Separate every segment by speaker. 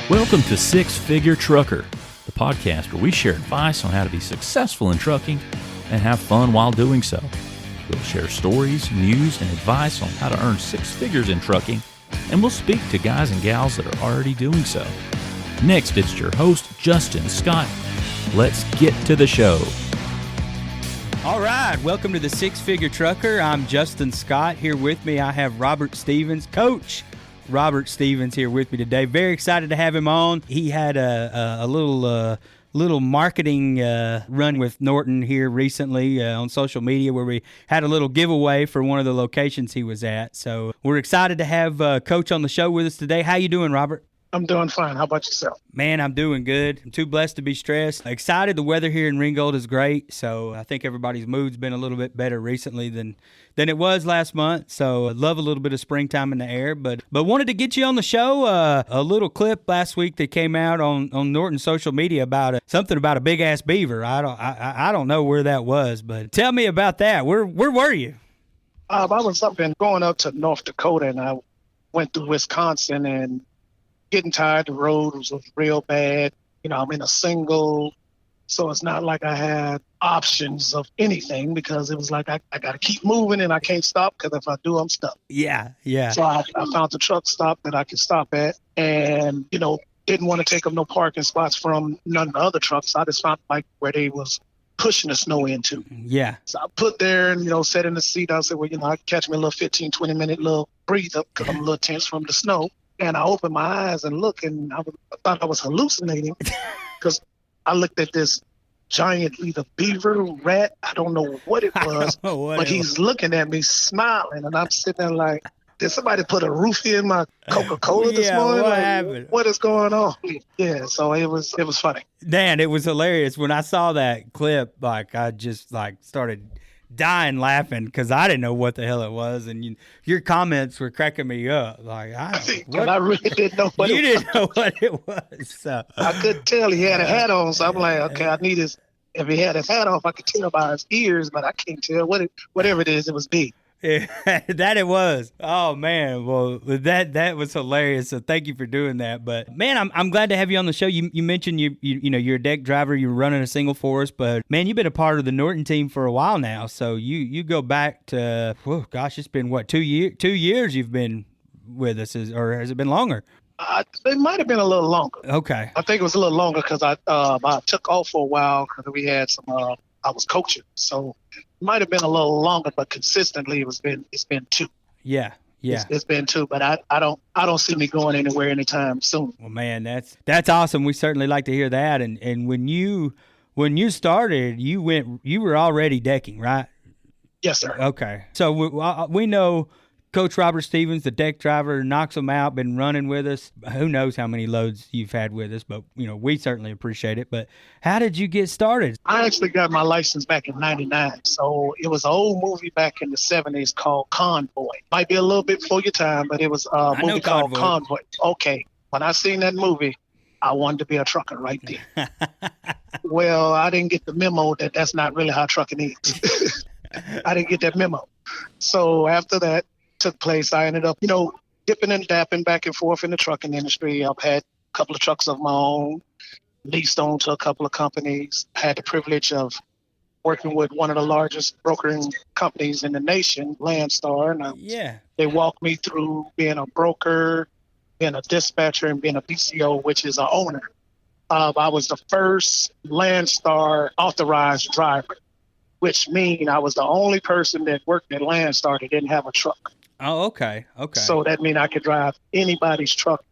Speaker 1: Welcome to Six Figure Trucker, the podcast where we share advice on how to be successful in trucking and have fun while doing so. We'll share stories, news, and advice on how to earn six figures in trucking, and we'll speak to guys and gals that are already doing so. Next, it's your host, Justin Scott. Let's get to the show.
Speaker 2: All right, welcome to the Six Figure Trucker. I'm Justin Scott. Here with me, I have Robert Stevens, Coach Robert Stevens here with me today. Very excited to have him on. He had a little marketing run with Norton here recently on social media where we had a little giveaway for one of the locations he was at. So we're excited to have Coach on the show with us today. How you doing, Robert?
Speaker 3: I'm doing fine. How about yourself?
Speaker 2: Man, I'm doing good. I'm too blessed to be stressed. Excited. The weather here in Ringgold is great, so I think everybody's mood's been a little bit better recently than it was last month. So I love a little bit of springtime in the air, but wanted to get you on the show. A little clip last week that came out on Norton social media about something about a big ass beaver. I don't know where that was, but tell me about that. Where were you?
Speaker 3: I was going up to North Dakota, and I went through Wisconsin and getting tired. The road was real bad. You know, I'm in a single, so it's not like I had options of anything because it was like I got to keep moving and I can't stop because if I do, I'm stuck.
Speaker 2: Yeah.
Speaker 3: So I found the truck stop that I could stop at and, didn't want to take up no parking spots from none of the other trucks. I just found like where they was pushing the snow into.
Speaker 2: Yeah.
Speaker 3: So I put there and, sat in the seat. I said, well, I catch me a little 15, 20 minute little breathe up because I'm a little tense from the snow. And I opened my eyes and looked, and I thought I was hallucinating because I looked at this giant either beaver, rat, I don't know what it was, but he's looking at me smiling, and I'm sitting there like, did somebody put a roofie in my Coca-Cola this morning?
Speaker 2: What happened?
Speaker 3: What is going on? Yeah, so it was funny.
Speaker 2: Dan, it was hilarious. When I saw that clip, I just started dying laughing because I didn't know what the hell it was, and your comments were cracking me up.
Speaker 3: I really didn't know what
Speaker 2: you didn't know what it was. So
Speaker 3: I couldn't tell he had a hat on, so I'm like, okay, I need his. If he had his hat off, I could tell by his ears, but I can't tell whatever it is. It was big.
Speaker 2: Yeah, that it was. Oh man, well that was hilarious. So thank you for doing that. But man, I'm glad to have you on the show. You mentioned you're a deck driver. You're running a single for us, but man, you've been a part of the Norton team for a while now. So you go back to it's been what 2 years? 2 years you've been with us, or has it been longer?
Speaker 3: It might have been a little longer.
Speaker 2: Okay,
Speaker 3: I think it was a little longer because I took off for a while because we had some. I was coaching, so it might have been a little longer, but consistently it's been 2.
Speaker 2: Yeah.
Speaker 3: It's been 2, but I don't see me going anywhere anytime soon.
Speaker 2: Well, man, that's awesome. We certainly like to hear that. And when you started, you were already decking, right?
Speaker 3: Yes, sir.
Speaker 2: Okay. So we know Coach Robert Stevens, the deck driver, knocks them out, been running with us. Who knows how many loads you've had with us, but, we certainly appreciate it. But how did you get started?
Speaker 3: I actually got my license back in 99. So it was an old movie back in the 70s called Convoy. Might be a little bit before your time, but it was a movie called Convoy. Okay. When I seen that movie, I wanted to be a trucker right there. Well, I didn't get the memo that that's not really how trucking is. I didn't get that memo. So after that took place, I ended up, dipping and dapping back and forth in the trucking industry. I've had a couple of trucks of my own, leased on to a couple of companies, had the privilege of working with one of the largest brokering companies in the nation, Landstar. And they walked me through being a broker, being a dispatcher, and being a BCO, which is an owner. I was the first Landstar authorized driver, which means I was the only person that worked at Landstar that didn't have a truck.
Speaker 2: Oh, okay.
Speaker 3: So that means I could drive anybody's truck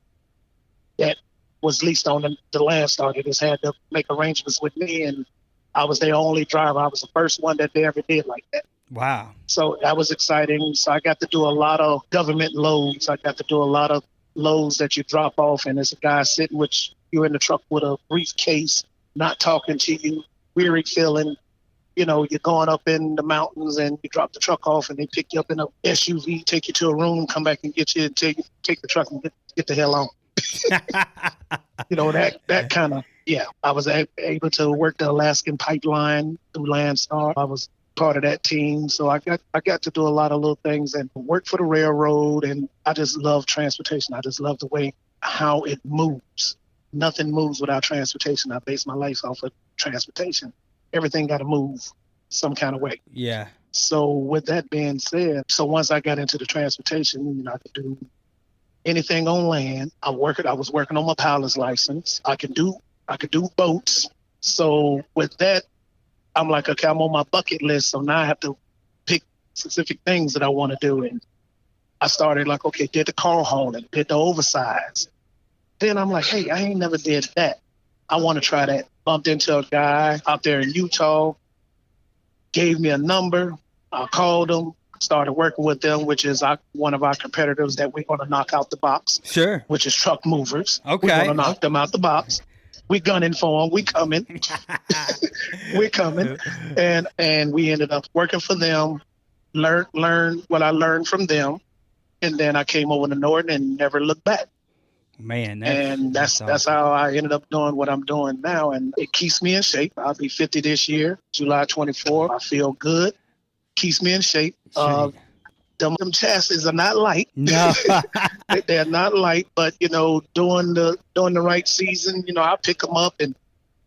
Speaker 3: that was leased on the Landstar. They just had to make arrangements with me, and I was their only driver. I was the first one that they ever did like that.
Speaker 2: Wow.
Speaker 3: So that was exciting. So I got to do a lot of government loads. I got to do a lot of loads that you drop off, and there's a guy sitting with you in the truck with a briefcase, not talking to you, weary feeling. You're going up in the mountains and you drop the truck off and they pick you up in a SUV, take you to a room, come back and get you and take the truck and get the hell on. That kind of, I was able to work the Alaskan pipeline through Landstar. I was part of that team. So I got to do a lot of little things and work for the railroad. And I just love transportation. I just love the way how it moves. nothing moves without transportation. I base my life off of transportation. Everything got to move some kind of way.
Speaker 2: Yeah.
Speaker 3: So with that being said, so once I got into the transportation, I could do anything on land. I was working on my pilot's license. I could do boats. So with that, I'm like, okay, I'm on my bucket list. So now I have to pick specific things that I want to do. And I started like, okay, did the car hauling, did the oversize. Then I'm like, hey, I ain't never did that. I want to try that. Bumped into a guy out there in Utah, gave me a number. I called him, started working with them, which is one of our competitors that we're going to knock out the box.
Speaker 2: Sure.
Speaker 3: Which is truck movers.
Speaker 2: Okay.
Speaker 3: We're going to knock them out the box. We gunning for them. We coming. We're coming. And we ended up working for them, learn what I learned from them. And then I came over to Norton and never looked back.
Speaker 2: Man,
Speaker 3: that's
Speaker 2: awesome.
Speaker 3: how I ended up doing what I'm doing now. And it keeps me in shape. I'll be 50 this year, July 24th. I feel good. Keeps me in shape. Them chassis are not light.
Speaker 2: No.
Speaker 3: They're not light, but during the right season, I pick them up and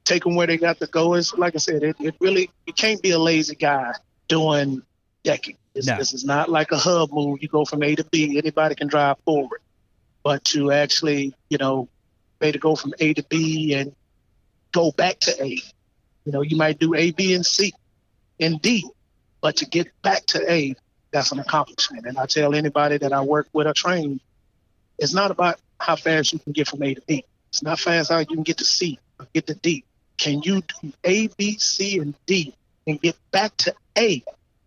Speaker 3: take them where they got to go. It's like I said, it really, you can't be a lazy guy doing decking. This is not like a hub move. You go from A to B. Anybody can drive forward, but to actually, maybe to go from A to B and go back to A. You might do A, B, and C, and D, but to get back to A, that's an accomplishment. And I tell anybody that I work with or train, it's not about how fast you can get from A to B. It's not fast how you can get to C or get to D. Can you do A, B, C, and D and get back to A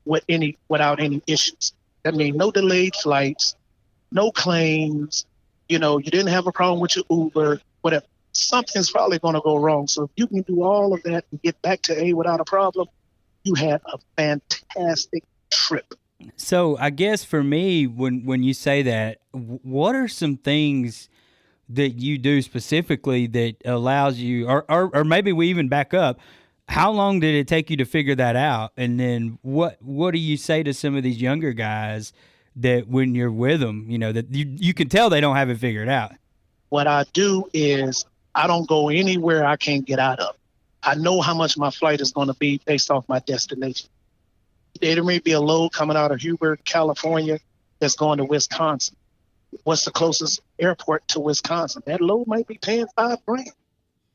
Speaker 3: without any issues? That means no delayed flights, no claims. You didn't have a problem with your Uber, whatever. Something's probably going to go wrong. So if you can do all of that and get back to A without a problem, you had a fantastic trip.
Speaker 2: So I guess for me, when you say that, what are some things that you do specifically that allows you, or maybe we even back up, how long did it take you to figure that out? And then what do you say to some of these younger guys that when you're with them, that you can tell they don't have it figured out?
Speaker 3: What I do is I don't go anywhere I can't get out of. I know how much my flight is going to be based off my destination. There may be a load coming out of Hubert, California, that's going to Wisconsin. What's the closest airport to Wisconsin? That load might be paying $5,000.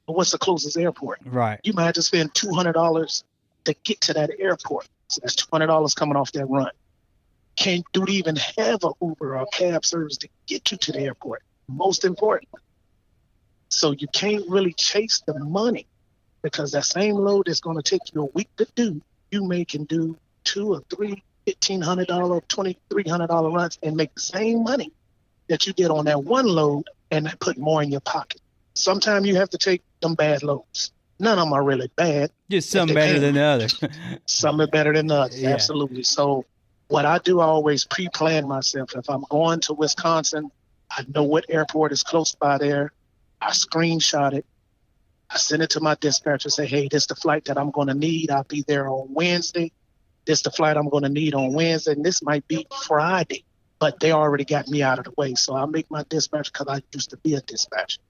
Speaker 3: But what's the closest airport?
Speaker 2: Right.
Speaker 3: You might have to spend $200 to get to that airport. So that's $200 coming off that run. Do they even have an Uber or a cab service to get you to the airport? Most important. So you can't really chase the money, because that same load is going to take you a week to do. You can do $2 or $3, $1,500, $2,300 runs and make the same money that you did on that one load and put more in your pocket. Sometimes you have to take them bad loads. None of them are really bad.
Speaker 2: Just some better than the other.
Speaker 3: Some are better than the others,
Speaker 2: Yeah.
Speaker 3: Absolutely. So what I do, I always pre-plan myself. If I'm going to Wisconsin, I know what airport is close by there. I screenshot it. I send it to my dispatcher, say, hey, this is the flight that I'm going to need. I'll be there on Wednesday. This is the flight I'm going to need on Wednesday, and this might be Friday. But they already got me out of the way. So I make my dispatcher, because I used to be a dispatcher.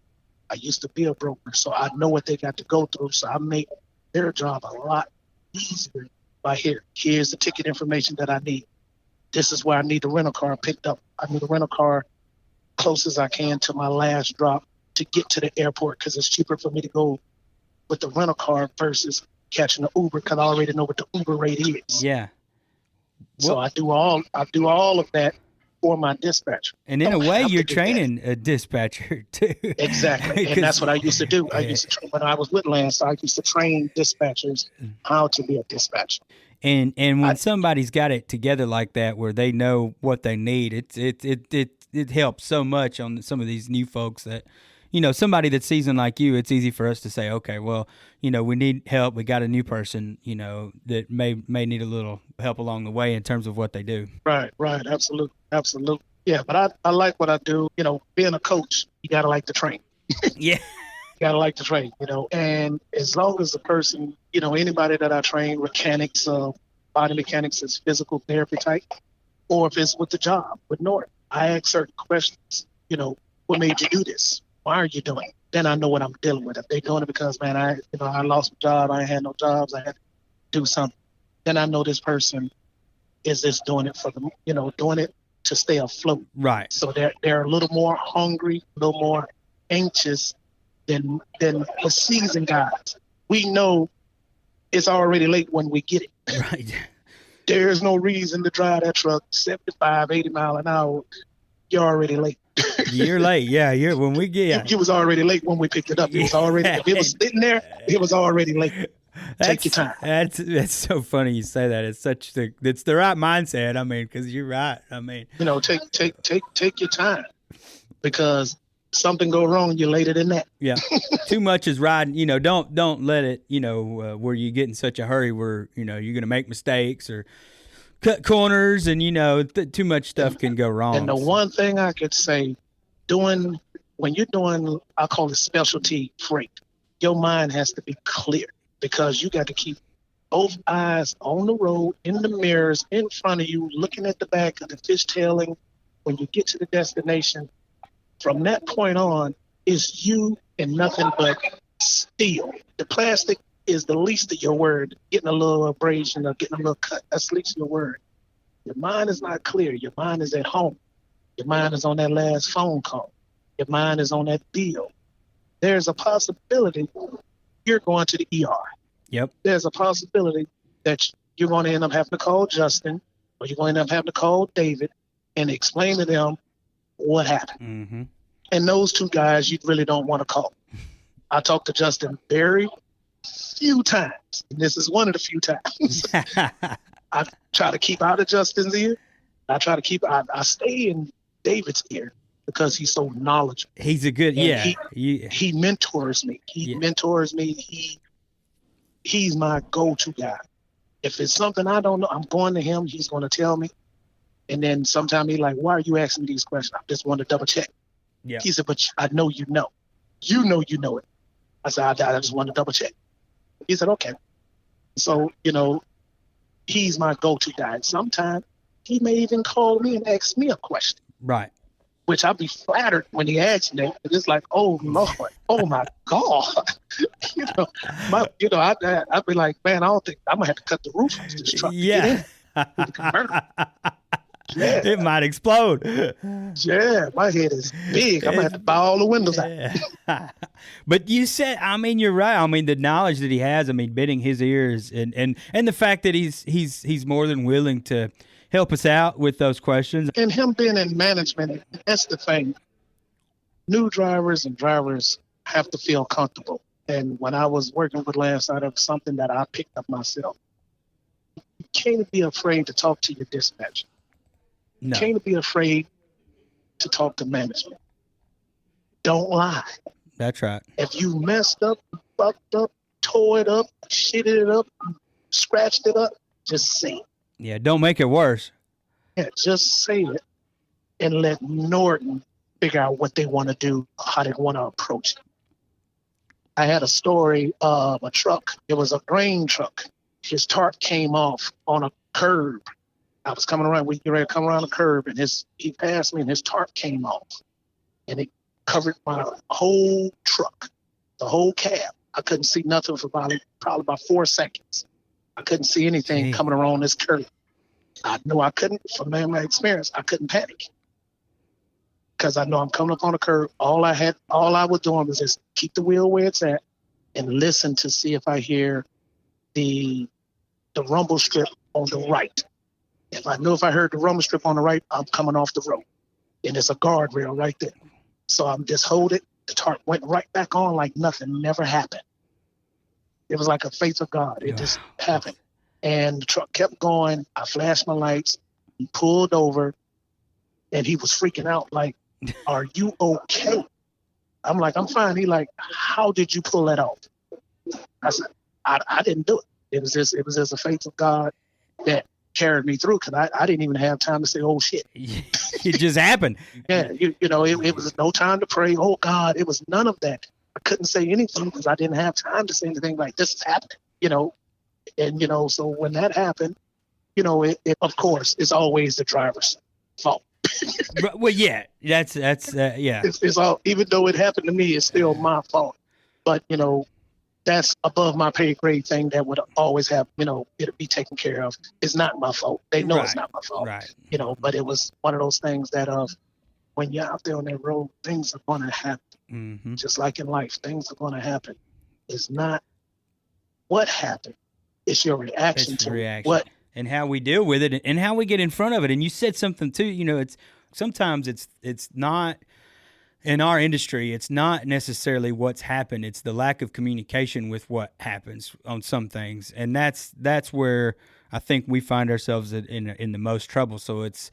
Speaker 3: I used to be a broker, so I know what they got to go through. So I make their job a lot easier by here's the ticket information that I need. This is where I need the rental car picked up. I need a rental car close as I can to my last drop to get to the airport, because it's cheaper for me to go with the rental car versus catching the Uber, because I already know what the Uber rate is.
Speaker 2: Yeah.
Speaker 3: So I do all of that for my dispatcher.
Speaker 2: And in a way, you're training a dispatcher too.
Speaker 3: Exactly. And that's what I used to do. When I was with Lance, I used to train dispatchers how to be a dispatcher.
Speaker 2: And when somebody's got it together like that, where they know what they need, it helps so much on some of these new folks that, somebody that's seasoned like you. It's easy for us to say, okay, well, we need help. We got a new person, that may need a little help along the way in terms of what they do.
Speaker 3: Right. Absolutely. Yeah, but I like what I do. Being a coach, you gotta like to train.
Speaker 2: Yeah.
Speaker 3: You gotta like to train, and as long as the person, anybody that I train, mechanics, body mechanics is physical therapy type, or if it's with the job with Norton, I ask certain questions. What made you do this? Why are you doing it? then I know what I'm dealing with. If they're doing it because, man, I lost my job, I ain't had no jobs, I had to do something, then I know this person is just doing it for the, doing it to stay afloat.
Speaker 2: Right.
Speaker 3: So they're a little more hungry, a little more anxious than the seasoned guys. We know it's already late when we get it.
Speaker 2: Right.
Speaker 3: There's no reason to drive that truck 75, 80 mile an hour. You're already late.
Speaker 2: You're late. Yeah. When we get.
Speaker 3: You was already late when we picked it up. It was already. If it was sitting there, it was already late. Take your time.
Speaker 2: That's so funny you say that. It's it's the right mindset. I mean, because you're right. I mean,
Speaker 3: take your time, because something go wrong, you're later than that.
Speaker 2: Yeah. Too much is riding. Don't let it. Where you get in such a hurry where you're going to make mistakes or cut corners, and too much stuff can go wrong.
Speaker 3: And the one thing I could say, when you're doing, I call it specialty freight, your mind has to be clear, because you got to keep both eyes on the road, in the mirrors, in front of you, looking at the back of the fishtailing. When you get to the destination, from that point on, it's you and nothing but steel. The plastic is the least of your word. Getting a little abrasion or getting a little cut, that's the least of your word. Your mind is not clear. Your mind is at home. Your mind is on that last phone call. Your mind is on that deal. There's a possibility you're going to the ER.
Speaker 2: Yep.
Speaker 3: There's a possibility that you're going to end up having to call Justin, or you're going to end up having to call David and explain to them what happened.
Speaker 2: Mm-hmm.
Speaker 3: And those two guys you really don't want to call. I talked to Justin very few times, and this is one of the few times. I try to keep out of Justin's ear. I stay in David's ear, because he's so knowledgeable.
Speaker 2: He's a good,
Speaker 3: and he mentors me. Mentors me. He's my go-to guy. If it's something I don't know, I'm going to him. He's going to tell me. And then sometimes he's like, why are you asking me these questions? I just want to double check.
Speaker 2: Yeah.
Speaker 3: He said, but I know you know. You know it. I said, I just want to double check. He said, okay. So, he's my go-to guy. Sometimes he may even call me and ask me a question.
Speaker 2: Right.
Speaker 3: Which I'll be flattered when he asks me. It's like, oh Lord, oh my God. I'd be like, man, I don't think I'm gonna have to cut the roof off this truck.
Speaker 2: Yeah.
Speaker 3: Yeah.
Speaker 2: It might explode.
Speaker 3: Yeah, my head is big. I'm gonna have to buy all the windows out.
Speaker 2: But you said, you're right. The knowledge that he has, bidding his ears, and the fact that he's more than willing to help us out with those questions.
Speaker 3: And him being in management, that's the thing. New drivers and drivers have to feel comfortable. And when I was working with Lance, out of something that I picked up myself, you can't be afraid to talk to your dispatcher.
Speaker 2: No.
Speaker 3: You can't be afraid to talk to management. Don't lie.
Speaker 2: That's right.
Speaker 3: If you messed up, fucked up, tore it up, shitted it up, scratched it up, just say it.
Speaker 2: Yeah, don't make it worse.
Speaker 3: Yeah, just say it and let Norton figure out what they want to do, how they want to approach it. I had a story of a truck. It was a grain truck. His tarp came off on a curb. I was coming around, we get ready to come around the curb, and he passed me and his tarp came off. And it covered my whole truck, the whole cab. I couldn't see nothing for probably about 4 seconds. I couldn't see anything coming around this curve. I know I couldn't, from my experience, I couldn't panic. Because I know I'm coming up on a curve. All I was doing was just keep the wheel where it's at and listen to see if I hear the rumble strip on the right. If I heard the rumble strip on the right, I'm coming off the road. And there's a guardrail right there. So I'm just hold it. The tarp went right back on like nothing never happened. It was like a faith of God. It just happened. And the truck kept going. I flashed my lights. He pulled over. And he was freaking out like, are you okay? I'm like, I'm fine. He like, how did you pull that off? I said, I didn't do it. It was just a faith of God that carried me through, because I didn't even have time to say, oh shit.
Speaker 2: It just happened.
Speaker 3: Yeah, it was no time to pray. Oh God, it was none of that. I couldn't say anything because I didn't have time to say anything like this is happening, And, so when that happened, it of course, it's always the driver's fault.
Speaker 2: Well, yeah, that's yeah.
Speaker 3: It's all, even though it happened to me, it's still my fault. But that's above my pay grade thing that would always have, it'll be taken care of. It's not my fault. They know it's not my fault.
Speaker 2: Right.
Speaker 3: But it was one of those things that when you're out there on that road, things are going to happen.
Speaker 2: Mm-hmm.
Speaker 3: Just like in life, things are going to happen. It's not what happened. It's your reaction to what.
Speaker 2: And how we deal with it and how we get in front of it. And you said something too, it's sometimes it's not in our industry, it's not necessarily what's happened. It's the lack of communication with what happens on some things. And that's where I think we find ourselves in the most trouble. So it's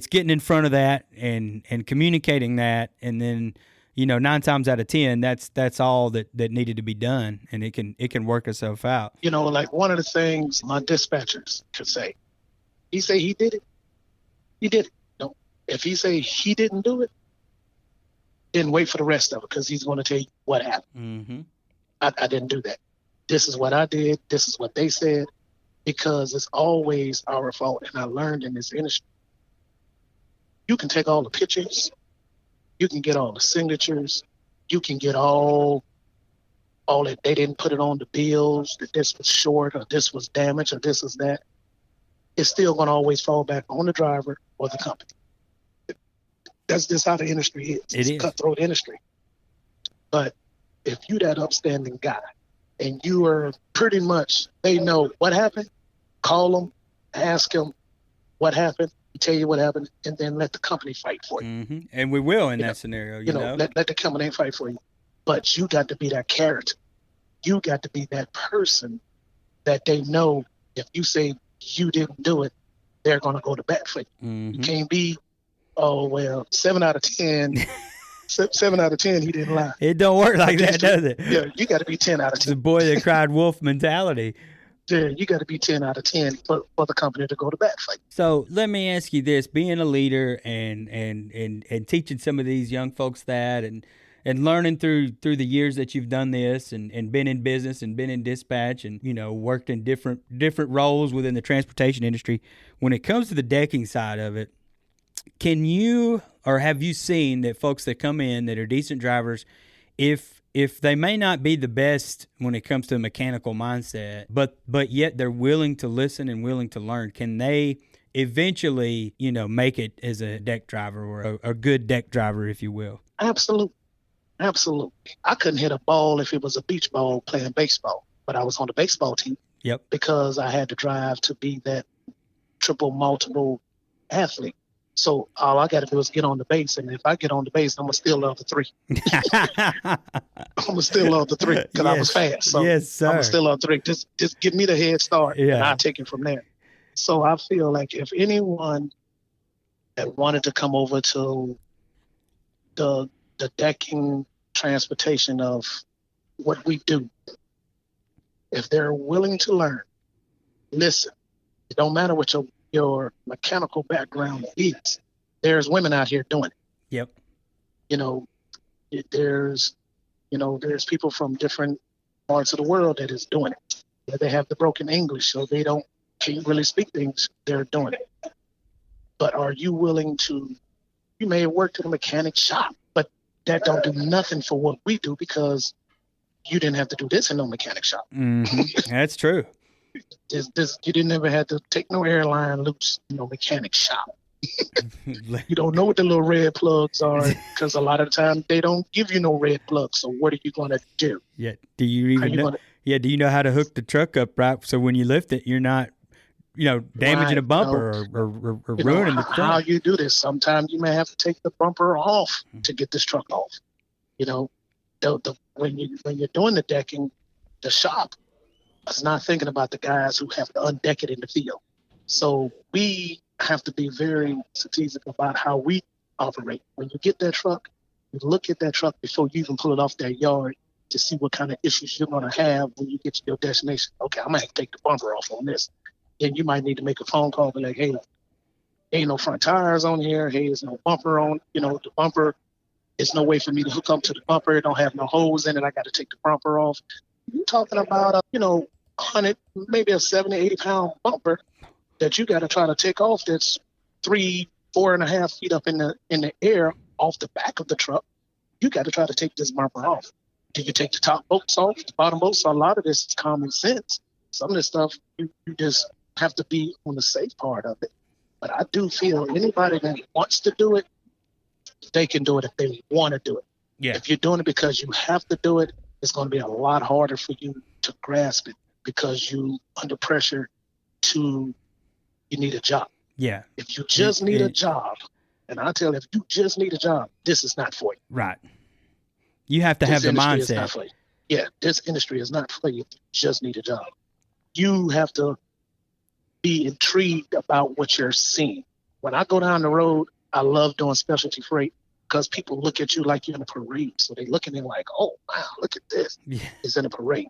Speaker 2: getting in front of that and communicating that. And then, 9 times out of 10, that's all that needed to be done, and it can work itself out.
Speaker 3: Like one of the things my dispatchers could say, he say he did it, he did it. If he say he didn't do it, then wait for the rest of it, because he's going to tell you what happened.
Speaker 2: Mm-hmm.
Speaker 3: I didn't do that. This is what I did. This is what they said, because it's always our fault. And I learned in this industry, you can take all the pictures, you can get all the signatures, you can get all that they didn't put it on the bills, that this was short or this was damaged or this was that. It's still going to always fall back on the driver or the company. That's just how the industry is. It's a cutthroat industry. But if you that upstanding guy and you are pretty much, they know what happened, call them, ask them what happened, tell you what happened, and then let the company fight for you.
Speaker 2: Mm-hmm. And we will in that scenario, you know.
Speaker 3: Let the company fight for you. But you got to be that character. You got to be that person that they know if you say you didn't do it, they're going to go to bat for you.
Speaker 2: Mm-hmm.
Speaker 3: You can't be, 7 out of 10. 7 out of 10, he didn't lie.
Speaker 2: It don't work like that, does it?
Speaker 3: Yeah, you got to be 10 out of 10.
Speaker 2: The boy that cried wolf mentality.
Speaker 3: Yeah, you got to be 10 out of 10 for the company to go to bat for you.
Speaker 2: So let me ask you this: being a leader and teaching some of these young folks that, and learning through the years that you've done this, and been in business and been in dispatch, and worked in different roles within the transportation industry. When it comes to the decking side of it, can you, or have you seen that folks that come in that are decent drivers, if they may not be the best when it comes to a mechanical mindset, but yet they're willing to listen and willing to learn, can they eventually, make it as a deck driver, or a good deck driver, if you will?
Speaker 3: Absolutely. I couldn't hit a ball if it was a beach ball playing baseball, but I was on the baseball team.
Speaker 2: Yep.
Speaker 3: Because I had to drive to be that multiple athlete. So all I got to do is get on the base, and if I get on the base, I'm gonna still love the 3. I'm gonna still love the 3 because I was fast. So
Speaker 2: yes, sir.
Speaker 3: I'm gonna still love 3. Just give me the head start, and I'll take it from there. So I feel like if anyone that wanted to come over to the decking transportation of what we do, if they're willing to learn, listen. It don't matter what your mechanical background is. There's women out here doing it.
Speaker 2: Yep.
Speaker 3: There's people from different parts of the world that is doing it. They have the broken English, so they can't really speak English. They're doing it. But are you willing to? You may have worked in a mechanic shop, but that don't do nothing for what we do, because you didn't have to do this in no mechanic shop.
Speaker 2: Mm-hmm. That's true.
Speaker 3: You didn't ever have to take no airline loose, mechanic shop. You don't know what the little red plugs are, because a lot of the time they don't give you no red plugs. So what are you going to do?
Speaker 2: Yeah. Do you even know? Do you know how to hook the truck up right, so when you lift it, you're not, damaging a bumper or ruining the front?
Speaker 3: How you do this? Sometimes you may have to take the bumper off to get this truck off. When you're doing the decking, the shop is not thinking about the guys who have to undeck it in the field. So we have to be very strategic about how we operate. When you get that truck, you look at that truck before you even pull it off that yard to see what kind of issues you're going to have when you get to your destination. Okay, I'm going to have to take the bumper off on this. Then you might need to make a phone call, be like, hey, ain't no front tires on here. Hey, there's no bumper on, the bumper. There's no way for me to hook up to the bumper. It don't have no holes in it. I got to take the bumper off. You're talking about, 100, maybe a 70, 80 pound bumper that you got to try to take off. That's 3 4.5 feet up in the air off the back of the truck, you got to try to take this bumper off. Do you take the top bolts off, the bottom bolts? So a lot of this is common sense. Some of this stuff, you just have to be on the safe part of it. But I do feel anybody that wants to do it, they can do it if they want to do it.
Speaker 2: Yeah.
Speaker 3: If you're doing it because you have to do it, it's going to be a lot harder for you to grasp it because you under pressure you need a job.
Speaker 2: Yeah.
Speaker 3: If you just need a job, and I tell you, if you just need a job, this is not for you.
Speaker 2: Right. You have to have the mindset.
Speaker 3: Yeah, this industry is not for you if you just need a job. You have to be intrigued about what you're seeing. When I go down the road, I love doing specialty freight because people look at you like you're in a parade. So they look at me like, oh, wow, look at this. Yeah. It's in a parade.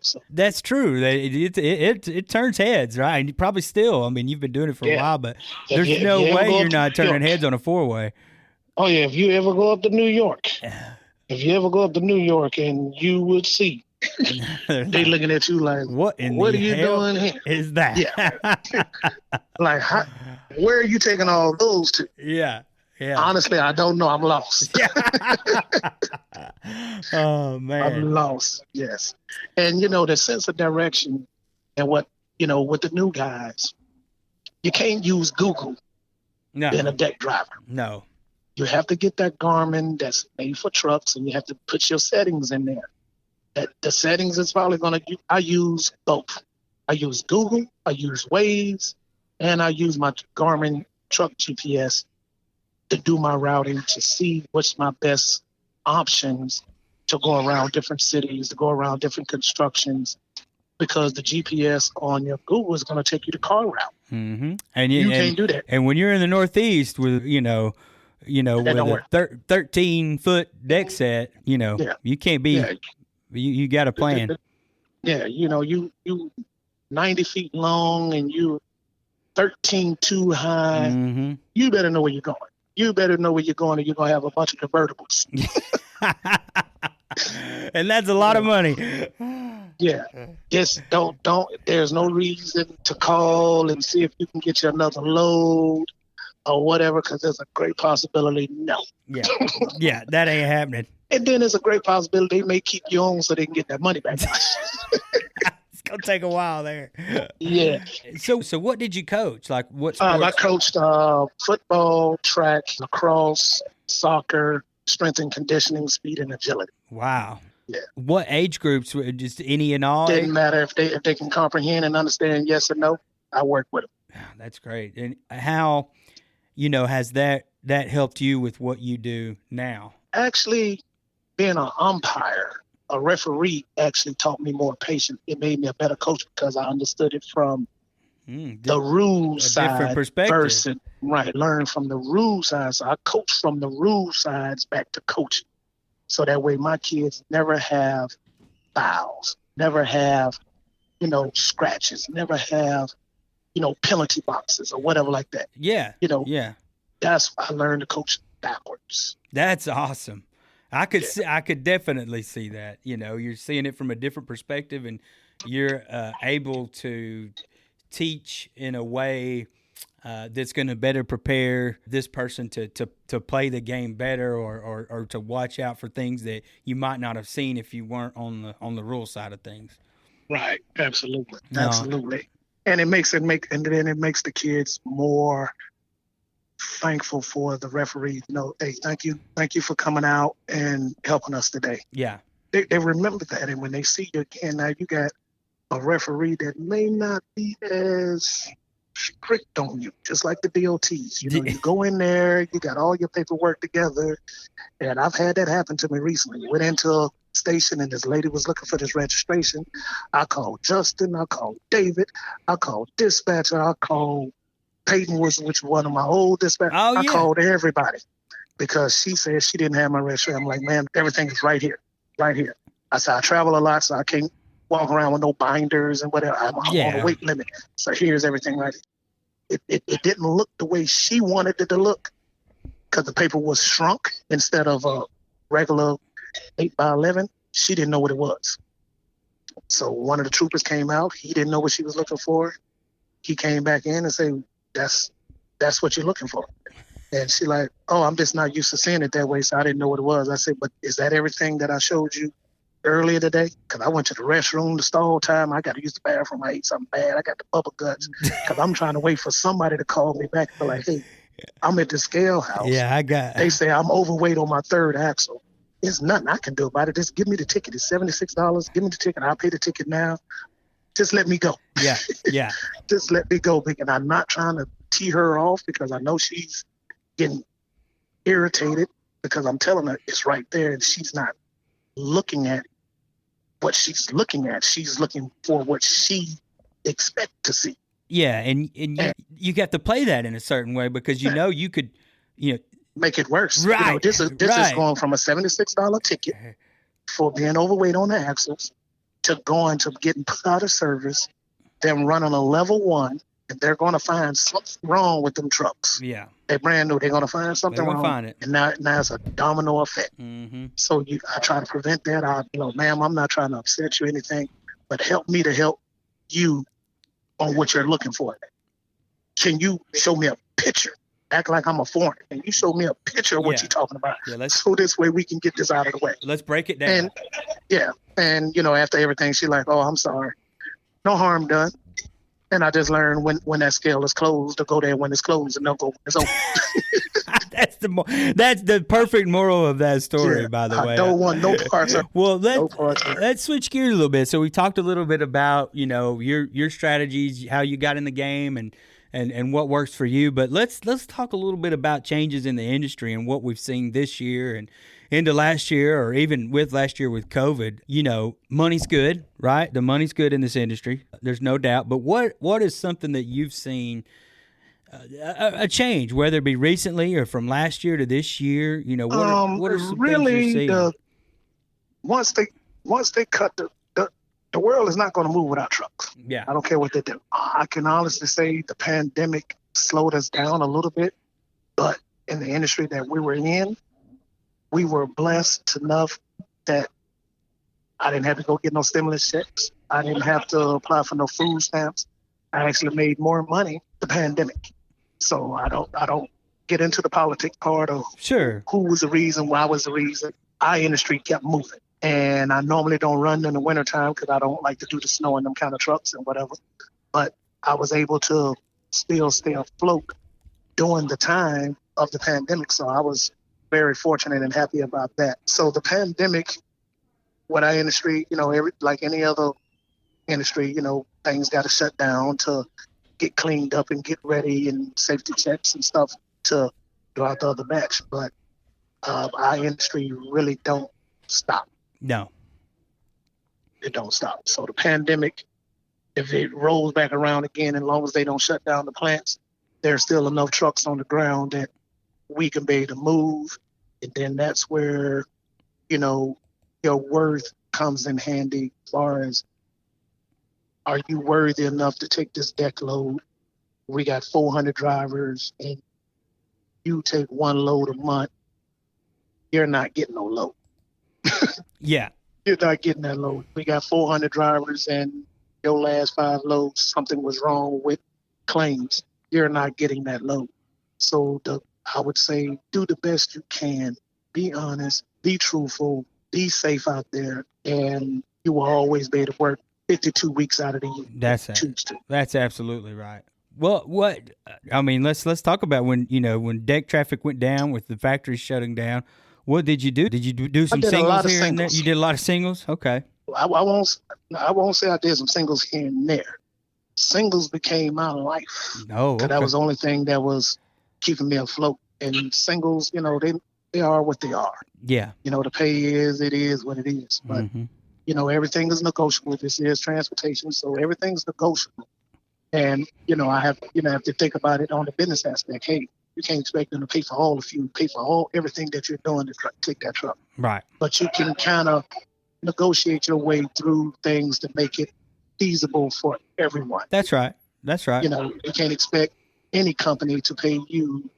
Speaker 3: So
Speaker 2: that's true. It turns heads, right? And you probably still. I mean, you've been doing it for a while, but there's no way you're not turning heads on a 4-way.
Speaker 3: Oh yeah, if you ever go up to New York, and you would see they looking at you like, what are you doing here?
Speaker 2: Is that?
Speaker 3: Yeah. Like, where are you taking all those to?
Speaker 2: Yeah. Yeah.
Speaker 3: Honestly, I don't know. I'm lost.
Speaker 2: Oh man,
Speaker 3: I'm lost. Yes, and the sense of direction, and what with the new guys, you can't use Google being a deck driver.
Speaker 2: No,
Speaker 3: you have to get that Garmin that's made for trucks, and you have to put your settings in there. That the settings is probably I use both. I use Google, I use Waze, and I use my Garmin truck GPS to do my routing, to see what's my best options to go around different cities, to go around different constructions, because the GPS on your Google is going to take you to car route.
Speaker 2: Mm-hmm. And
Speaker 3: you can't do that.
Speaker 2: And when you're in the Northeast with, with a 13-foot deck set, you can't be, you got a plan.
Speaker 3: Yeah. You 90 feet long and you 13 too high. Mm-hmm. You better know where you're going. You better know where you're going, or you're going to have a bunch of convertibles.
Speaker 2: And that's a lot of money.
Speaker 3: Yeah. Just don't. There's no reason to call and see if you can get you another load or whatever, because there's a great possibility no.
Speaker 2: Yeah. Yeah, that ain't happening.
Speaker 3: And then there's a great possibility they may keep you on so they can get that money back.
Speaker 2: It's going to take a while there.
Speaker 3: Yeah.
Speaker 2: So what did you coach? Like what sports?
Speaker 3: I coached football, track, lacrosse, soccer, strength and conditioning, speed and agility.
Speaker 2: Wow.
Speaker 3: Yeah.
Speaker 2: What age groups? Just any and all?
Speaker 3: Didn't matter if they can comprehend and understand yes or no. I work with them.
Speaker 2: That's great. And how, has that helped you with what you do now?
Speaker 3: Actually, being an umpire, a referee actually taught me more patience. It made me a better coach because I understood it from the rules side
Speaker 2: different perspective.
Speaker 3: Versus, learn from the rules side. So I coach from the rules sides back to coaching. So that way my kids never have fouls, never have, scratches, never have, penalty boxes or whatever like that.
Speaker 2: Yeah. Yeah.
Speaker 3: That's why I learned to coach backwards.
Speaker 2: That's awesome. I could definitely see that. You're seeing it from a different perspective, and you're able to teach in a way that's going to better prepare this person to play the game better, or to watch out for things that you might not have seen if you weren't on the rule side of things.
Speaker 3: Right. Absolutely. No. Absolutely. And it makes the kids more thankful for the referee. Hey, thank you for coming out and helping us today.
Speaker 2: Yeah.
Speaker 3: They remember that, and when they see you again, now you got a referee that may not be as strict on you, just like the DOTs. You go in there, you got all your paperwork together, and I've had that happen to me recently. Went into a station, and this lady was looking for this registration. I called Justin, I called David, I called dispatcher, I called Peyton, which one of my old dispatchers.
Speaker 2: Oh, yeah.
Speaker 3: I called everybody because she said she didn't have my registration. I'm like, man, everything is right here. I said, I travel a lot, so I can't walk around with no binders and whatever. I'm on the weight limit. So here's everything right here. It didn't look the way she wanted it to look because the paper was shrunk instead of a regular 8x11. She didn't know what it was. So one of the troopers came out. He didn't know what she was looking for. He came back in and said, that's that's what you're looking for. And she like, oh, I'm just not used to seeing it that way, so I didn't know what it was. I said, but is that everything that I showed you earlier today? Because I went to the restroom, the stall time. I got to use the bathroom. I ate something bad. I got the bubble guts because I'm trying to wait for somebody to call me back. But like, hey, I'm at the scale house.
Speaker 2: Yeah,
Speaker 3: They say I'm overweight on my third axle. There's nothing I can do about it. Just give me the ticket. It's $76. Give me the ticket. I'll pay the ticket now. Just let me go.
Speaker 2: Yeah, yeah.
Speaker 3: Just let me go. And I'm not trying to tee her off because I know she's getting irritated because I'm telling her it's right there and she's not looking at what she's looking at. She's looking for what she expects to see.
Speaker 2: Yeah, and you got to play that in a certain way because you could,
Speaker 3: make it worse.
Speaker 2: Right.
Speaker 3: This is going from a $76 ticket for being overweight on the axles to going to getting put out of service, them running a level 1, and they're going to find something wrong with them trucks.
Speaker 2: Yeah.
Speaker 3: They're brand new. They're going to find something wrong.
Speaker 2: Find it.
Speaker 3: And now it's a domino effect.
Speaker 2: Mm-hmm. So
Speaker 3: I try to prevent that. Ma'am, I'm not trying to upset you or anything, but help me to help you on what you're looking for. Can you show me a picture? Act like I'm a foreigner. Can you show me a picture of what you're talking about?
Speaker 2: Yeah,
Speaker 3: so this way we can get this out of the way.
Speaker 2: Let's break it down.
Speaker 3: And after everything, she's like, oh, I'm sorry. No harm done. And I just learned when that scale is closed to go there when it's closed and don't go when it's open.
Speaker 2: That's the perfect moral of that story, by the way.
Speaker 3: I don't want no parts of it.
Speaker 2: Well, let's switch gears a little bit. So we talked a little bit about, your strategies, how you got in the game and what works for you. But let's talk a little bit about changes in the industry and what we've seen this year and into last year, or even with last year with COVID. Money's good, right? The money's good in this industry. There's no doubt. But what is something that you've seen a change, whether it be recently or from last year to this year? What are some
Speaker 3: really
Speaker 2: things you're seeing?
Speaker 3: Once they cut the world is not going to move without trucks.
Speaker 2: Yeah.
Speaker 3: I don't care what they do. I can honestly say the pandemic slowed us down a little bit, but in the industry that we were in, we were blessed enough that I didn't have to go get no stimulus checks. I didn't have to apply for no food stamps. I actually made more money the pandemic. So I don't get into the politics part of who was the reason, why was the reason. Our industry kept moving. And I normally don't run in the wintertime because I don't like to do the snow in them kind of trucks and whatever. But I was able to still stay afloat during the time of the pandemic. So I was very fortunate and happy about that. So the pandemic, what our industry, like any other industry, things got to shut down to get cleaned up and get ready and safety checks and stuff to go out the other batch. But our industry really don't stop.
Speaker 2: No.
Speaker 3: It don't stop. So the pandemic, if it rolls back around again, as long as they don't shut down the plants, there's still enough trucks on the ground that we can be able to move. And then that's where, your worth comes in handy as far as, are you worthy enough to take this deck load? We got 400 drivers and you take one load a month, you're not getting no load.
Speaker 2: Yeah.
Speaker 3: You're not getting that load. We got 400 drivers and your last 5 loads, something was wrong with claims. You're not getting that load. So I would say do the best you can. Be honest, be truthful, be safe out there, and you will always be able to work 52 weeks out of the year.
Speaker 2: That's absolutely right. Well, let's talk about when deck traffic went down with the factories shutting down. What did you do? Did you do some singles here and there? You did a lot of singles? Okay.
Speaker 3: I won't say I did some singles here and there. Singles became my life.
Speaker 2: Oh, okay.
Speaker 3: That was the only thing that was keeping me afloat. And singles, they are what they are.
Speaker 2: Yeah.
Speaker 3: The pay it is what it is. But, everything is negotiable. This is transportation, so everything's negotiable. And, I have to think about it on the business aspect. Hey, you can't expect them to pay for all the fuel, pay for everything that you're doing to take that truck.
Speaker 2: Right.
Speaker 3: But you can kind of negotiate your way through things to make it feasible for everyone.
Speaker 2: That's right.
Speaker 3: You can't expect any company to pay you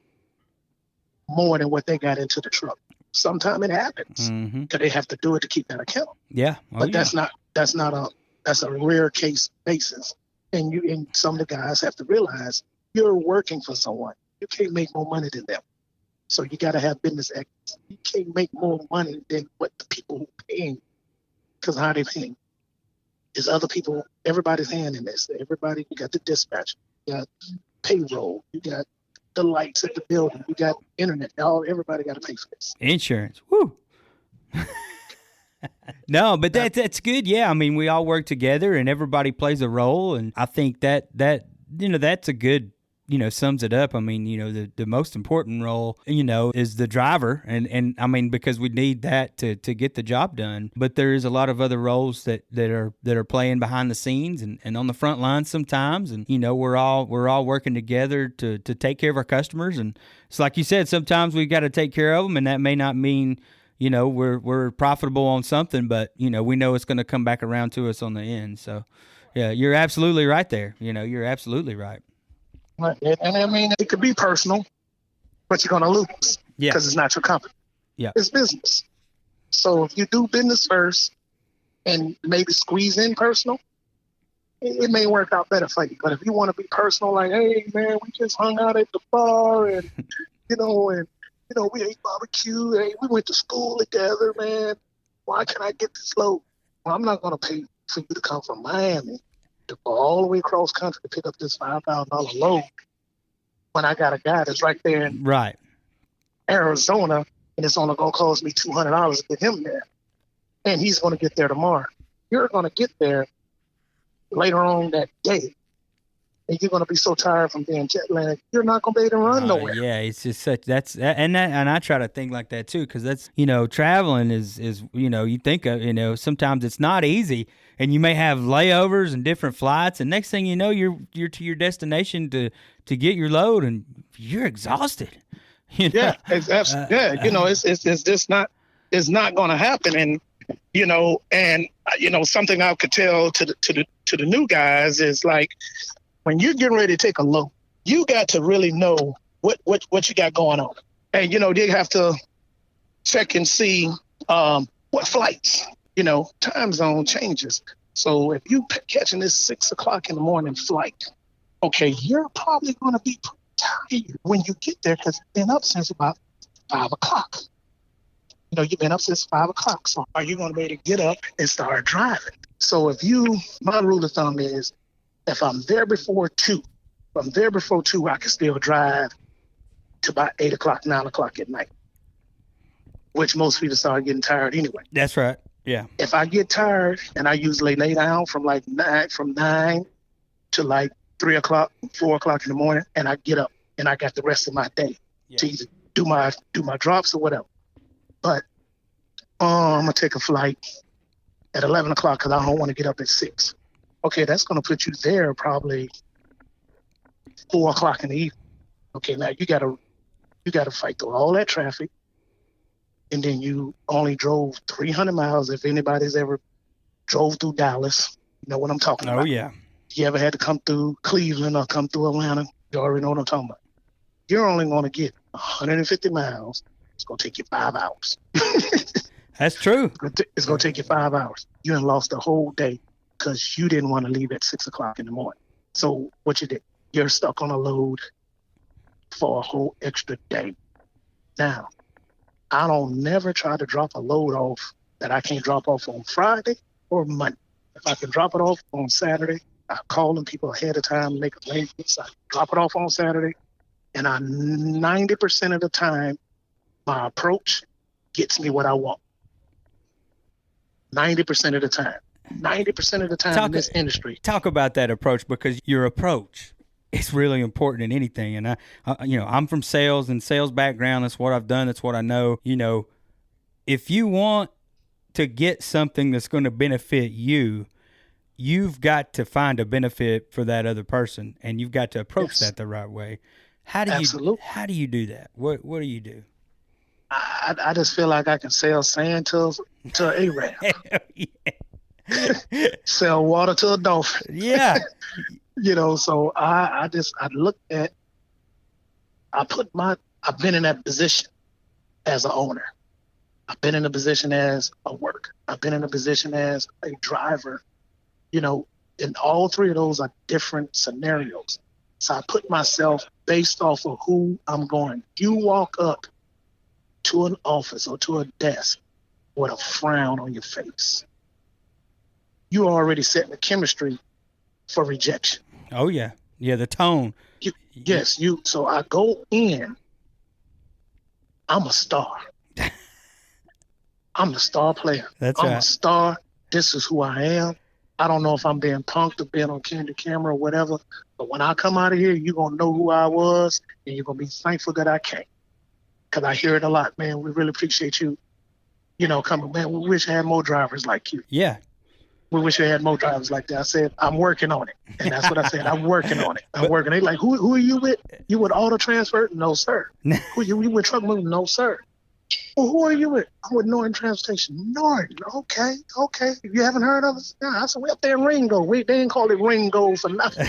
Speaker 3: more than what they got into the truck. Sometimes it happens because they have to do it to keep that account.
Speaker 2: Yeah.
Speaker 3: But that's a rare case basis. And some of the guys have to realize you're working for someone. You can't make more money than them. So you got to have business ethics. You can't make more money than what the people who paying, because how they paying. There's other people, everybody's hand in this. Everybody, you got the dispatch, you got payroll, you got the lights at the building, you got internet. Everybody got to pay for this.
Speaker 2: Insurance. Woo. No, but that's good. Yeah, I mean, we all work together and everybody plays a role, and I think that that's a good, sums it up. I mean, the most important role, is the driver, and I mean, because we need that to get the job done. But there is a lot of other roles that are playing behind the scenes and on the front lines sometimes, and we're all working together to take care of our customers. And it's like you said, sometimes we got to take care of them, and that may not mean we're profitable on something, but we know it's going to come back around to us on the end. So yeah, you're absolutely right there. You're absolutely right.
Speaker 3: And I mean, it could be personal, but you're going to lose because it's not your company.
Speaker 2: Yeah,
Speaker 3: it's business. So if you do business first and maybe squeeze in personal, it may work out better for you. But if you want to be personal, like, hey man, we just hung out at the bar and we ate barbecue. Hey, we went to school together, man. Why can't I get this load? Well, I'm not going to pay for you to come from Miami to go all the way across country to pick up this $5,000 load when I got a guy that's right there in Arizona, and it's only going to cost me $200 to get him there. And he's going to get there tomorrow. You're going to get there later on that day, and you're going to be so tired from being jet lagged, you're not going to be able to run nowhere.
Speaker 2: Yeah, it's just such and I try to think like that too, because that's traveling is you think of sometimes it's not easy, and you may have layovers and different flights, and next thing you know you're to your destination to get your load, and you're exhausted.
Speaker 3: Yeah, it's just not going to happen, and something I could tell to the new guys is like, when you're getting ready to take a load, you got to really know what you got going on. And, they have to check and see what flights, time zone changes. So if you catching this 6 o'clock in the morning flight, okay, you're probably going to be tired when you get there because you've been up since about 5 o'clock. You've been up since 5 o'clock. So are you going to be able to get up and start driving? So my rule of thumb is, if I'm there before 2, I can still drive to about 8 o'clock, 9 o'clock at night, which most people start getting tired anyway.
Speaker 2: That's right. Yeah.
Speaker 3: If I get tired and I usually lay down from 9 to like 3 o'clock, 4 o'clock in the morning, and I get up and I got the rest of my day to either do my drops or whatever. But I'm going to take a flight at 11 o'clock because I don't want to get up at 6. Okay, that's going to put you there probably 4 o'clock in the evening. Okay, now you got to fight through all that traffic, and then you only drove 300 miles. If anybody's ever drove through Dallas, you know what I'm talking about.
Speaker 2: Oh, yeah.
Speaker 3: If you ever had to come through Cleveland or come through Atlanta, you already know what I'm talking about. You're only going to get 150 miles. It's going to take you 5 hours.
Speaker 2: That's true.
Speaker 3: It's going to take you 5 hours. You done lost the whole day because you didn't want to leave at 6 o'clock in the morning. So what you did, you're stuck on a load for a whole extra day. Now, I don't never try to drop a load off that I can't drop off on Friday or Monday. If I can drop it off on Saturday, I call them people ahead of time, make arrangements. I drop it off on Saturday, and 90% of the time, my approach gets me what I want. 90% of the time. 90% of the time in this industry.
Speaker 2: Talk about that approach, because your approach is really important in anything. And I'm from sales and sales background. That's what I've done. That's what I know. If you want to get something that's going to benefit you, you've got to find a benefit for that other person, and you've got to approach that the right way. How do you do that? What do you do?
Speaker 3: I just feel like I can sell sand to an Arab. Sell water to a dolphin.
Speaker 2: Yeah.
Speaker 3: So I've been in that position as an owner. I've been in a position as a worker. I've been in a position as a driver. And all three of those are different scenarios. So I put myself based off of who I'm going. You walk up to an office or to a desk with a frown on your face, you already setting the chemistry for rejection.
Speaker 2: Oh, yeah. Yeah, the tone.
Speaker 3: So I go in, I'm a star. I'm a star player. I'm a star. This is who I am. I don't know if I'm being punked or being on camera or whatever, but when I come out of here, you're going to know who I was, and you're going to be thankful that I came. Because I hear it a lot, man. We really appreciate you, coming. Man, we wish I had more drivers like you.
Speaker 2: Yeah.
Speaker 3: We wish we had more drivers like that. I said, I'm working on it. And that's what I said. I'm working on it. I'm working. They like, who are you with? You with Auto Transfer? No, sir. Who you with Truck Moving? No, sir. Well, who are you with? I'm with Norton Transportation. Norton. Okay. You haven't heard of us? Yeah, I said, we up there in Ringo. They didn't call it Ringo for nothing.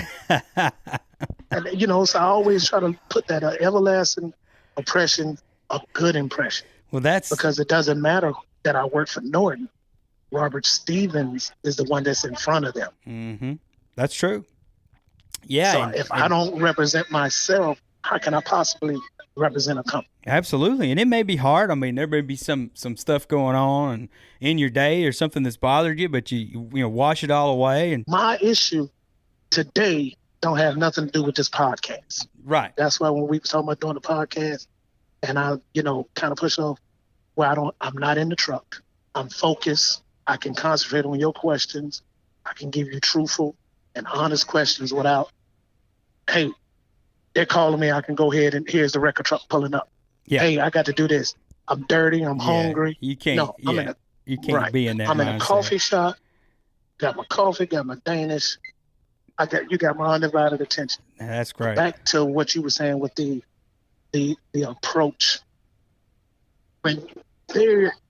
Speaker 3: And, so I always try to put that everlasting impression, a good impression.
Speaker 2: Well, that's
Speaker 3: because it doesn't matter that I work for Norton. Robert Stevens is the one that's in front of them.
Speaker 2: Mm-hmm. That's true. Yeah.
Speaker 3: So if I don't represent myself, how can I possibly represent a company?
Speaker 2: Absolutely. And it may be hard. I mean, there may be some stuff going on in your day or something that's bothered you, but you wash it all away. And
Speaker 3: my issue today don't have nothing to do with this podcast.
Speaker 2: Right.
Speaker 3: That's why when we were talking about doing the podcast, and I, kind of push off where I'm not in the truck. I'm focused. I can concentrate on your questions. I can give you truthful and honest questions without, hey, they're calling me. I can go ahead and here's the record truck pulling up. Yeah. Hey, I got to do this. I'm dirty. I'm hungry.
Speaker 2: You can't. No, you can't be in that.
Speaker 3: I'm
Speaker 2: mindset.
Speaker 3: In a coffee shop. Got my coffee. Got my Danish. You got my undivided attention.
Speaker 2: That's great.
Speaker 3: Back to what you were saying with the approach. When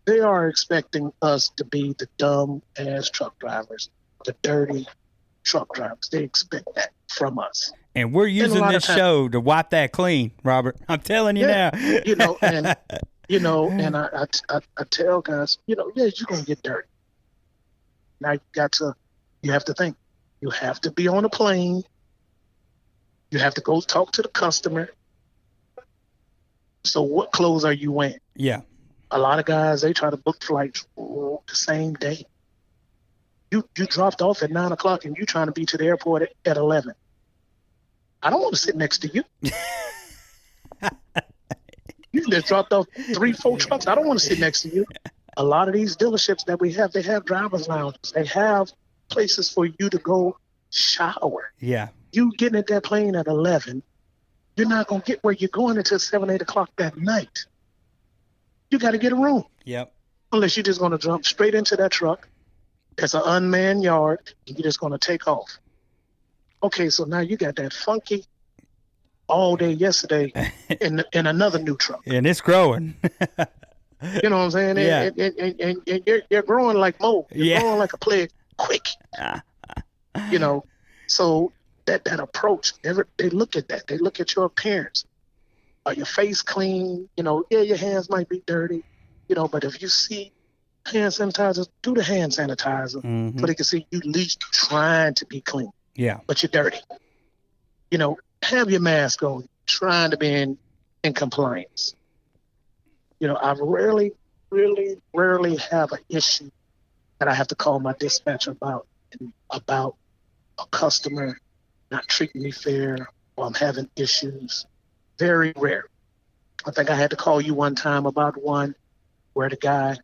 Speaker 3: they are expecting us to be the dumb ass truck drivers, the dirty truck drivers. They expect that from us.
Speaker 2: And we're using this show to wipe that clean, Robert. I'm telling you now.
Speaker 3: And I tell guys, you're gonna get dirty. Now you have to think. You have to be on a plane. You have to go talk to the customer. So what clothes are you wearing?
Speaker 2: Yeah.
Speaker 3: A lot of guys, they try to book flights the same day. You dropped off at 9 o'clock and you trying to be to the airport at 11. I don't want to sit next to you. You just dropped off 3-4 trucks. I don't want to sit next to you. A lot of these dealerships that we have, they have driver's lounges. They have places for you to go shower.
Speaker 2: Yeah.
Speaker 3: You getting at that plane at 11, you're not going to get where you're going until 7, 8 o'clock that night. You got to get a room.
Speaker 2: Yep.
Speaker 3: Unless you're just going to jump straight into that truck. It's an unmanned yard, and you're just going to take off. Okay, so now you got that funky all day yesterday in another new truck.
Speaker 2: And it's growing.
Speaker 3: You know what I'm saying?
Speaker 2: Yeah.
Speaker 3: And you're growing like Mo. You're growing like a plague quick. So that approach, they look at that. They look at your appearance. Are your face clean? Your hands might be dirty, but if you see hand sanitizer, do the hand sanitizer so they can see you at least trying to be clean.
Speaker 2: Yeah.
Speaker 3: But you're dirty. Have your mask on, trying to be in compliance. I rarely have an issue that I have to call my dispatcher about a customer not treating me fair or I'm having issues. Very rare. I think I had to call you one time about one where the guy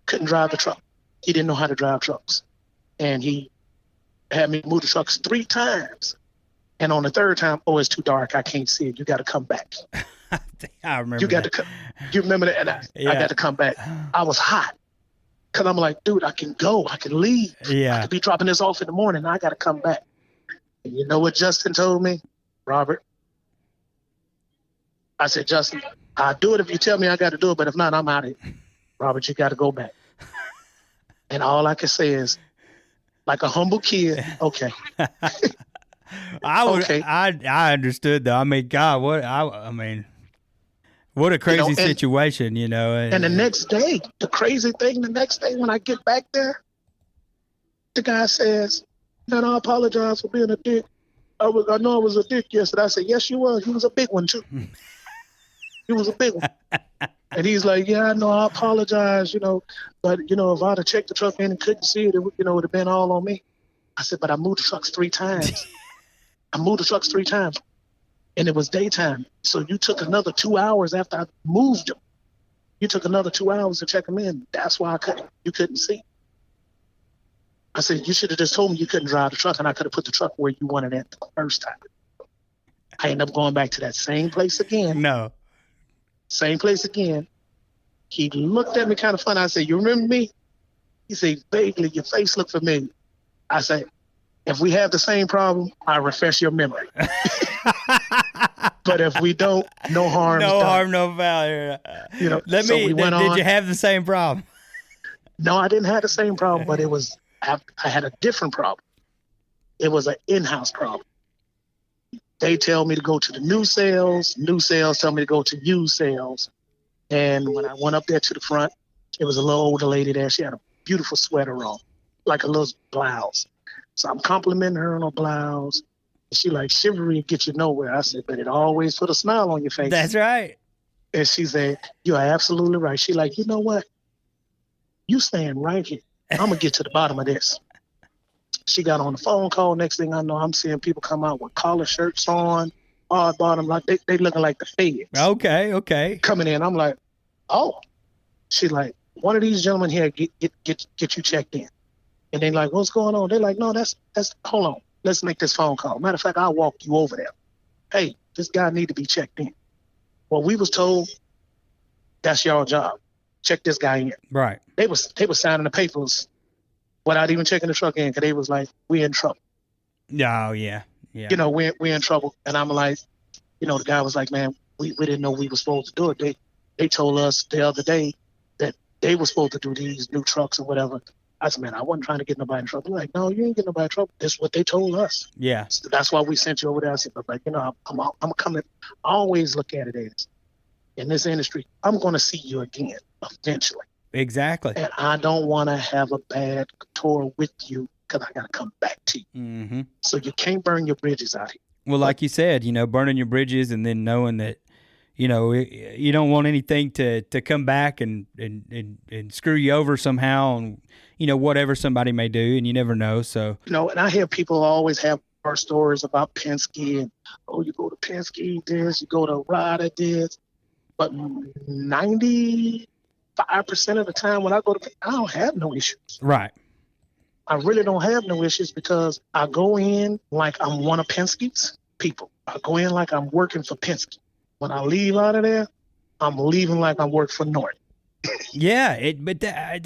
Speaker 3: couldn't drive the truck. He didn't know how to drive trucks. And he had me move the trucks 3 times. And on the 3rd time, it's too dark. I can't see it. You got to come back.
Speaker 2: I remember
Speaker 3: You remember that? And I got to come back. I was hot. Because I'm like, dude, I can go. I can leave.
Speaker 2: Yeah.
Speaker 3: I could be dropping this off in the morning. I got to come back. And you know what Justin told me? Robert. I said, Justin, I'll do it if you tell me I got to do it. But if not, I'm out of here. Robert, you got to go back. And all I can say is, like a humble kid, okay.
Speaker 2: I understood though. I mean, God, what a crazy situation,
Speaker 3: And the next day, the crazy thing, when I get back there, the guy says, man, I apologize for being a dick. I know I was a dick yesterday. I said, yes, you was. You was a big one, too. You was a big one. And he's like, yeah, I know, I apologize, but, if I'd have checked the truck in and couldn't see it, it would have been all on me. I said, but I moved the trucks 3 times. And it was daytime. So you took another 2 hours after I moved them. You took another 2 hours to check them in. That's why you couldn't see. I said, you should have just told me you couldn't drive the truck, and I could have put the truck where you wanted it the first time. I ended up going back to that same place again.
Speaker 2: No.
Speaker 3: Same place again. He looked at me kind of funny. I said, you remember me? He said, vaguely, your face looked familiar. I said, if we have the same problem, I refresh your memory. But if we don't, no harm.
Speaker 2: No harm, no foul. Did you have the same problem?
Speaker 3: No, I didn't have the same problem, but I had a different problem. It was an in-house problem. They tell me to go to the new sales tell me to go to used sales. And when I went up there to the front, it was a little older lady there. She had a beautiful sweater on, like a little blouse. So I'm complimenting her on her blouse. She like, chivalry get you nowhere. I said, but it always put a smile on your face.
Speaker 2: That's right.
Speaker 3: And she said, you are absolutely right. She like, you know what? You stand right here. I'm going to get to the bottom of this. She got on the phone call. Next thing I know, I'm seeing people come out with collar shirts on, hard bottom, like they looking like the feds.
Speaker 2: Okay. Coming
Speaker 3: in, I'm like, oh. She like, one of these gentlemen here get you checked in. And they like, what's going on? They're like, no, that's hold on. Let's make this phone call. Matter of fact, I'll walk you over there. Hey, this guy need to be checked in. Well, we was told that's your job. Check this guy in.
Speaker 2: Right.
Speaker 3: They was signing the papers without even checking the truck in, because they was like, we in trouble.
Speaker 2: Oh, yeah.
Speaker 3: We in trouble. And I'm like, the guy was like, man, we didn't know we were supposed to do it. They told us the other day that they were supposed to do these new trucks or whatever. I said, man, I wasn't trying to get nobody in trouble. They're like, no, you ain't getting nobody in trouble. That's what they told us.
Speaker 2: Yeah.
Speaker 3: So that's why we sent you over there. I said, but I'm coming. I always look at it as, in this industry, I'm going to see you again eventually.
Speaker 2: Exactly.
Speaker 3: And I don't want to have a bad tour with you, because I got to come back to you.
Speaker 2: Mm-hmm.
Speaker 3: So you can't burn your bridges out here.
Speaker 2: Well, like you said, burning your bridges, and then knowing that, you don't want anything to come back and screw you over somehow, and, whatever somebody may do, and you never know. So,
Speaker 3: and I hear people always have our stories about Penske, and, you go to Penske this, you go to Ryder this. But 95% of the time when I go to, I don't have no issues.
Speaker 2: Right.
Speaker 3: I really don't have no issues, because I go in like I'm one of Penske's people. I go in like I'm working for Penske. When I leave out of there, I'm leaving like I'm working for Norton.
Speaker 2: Yeah, but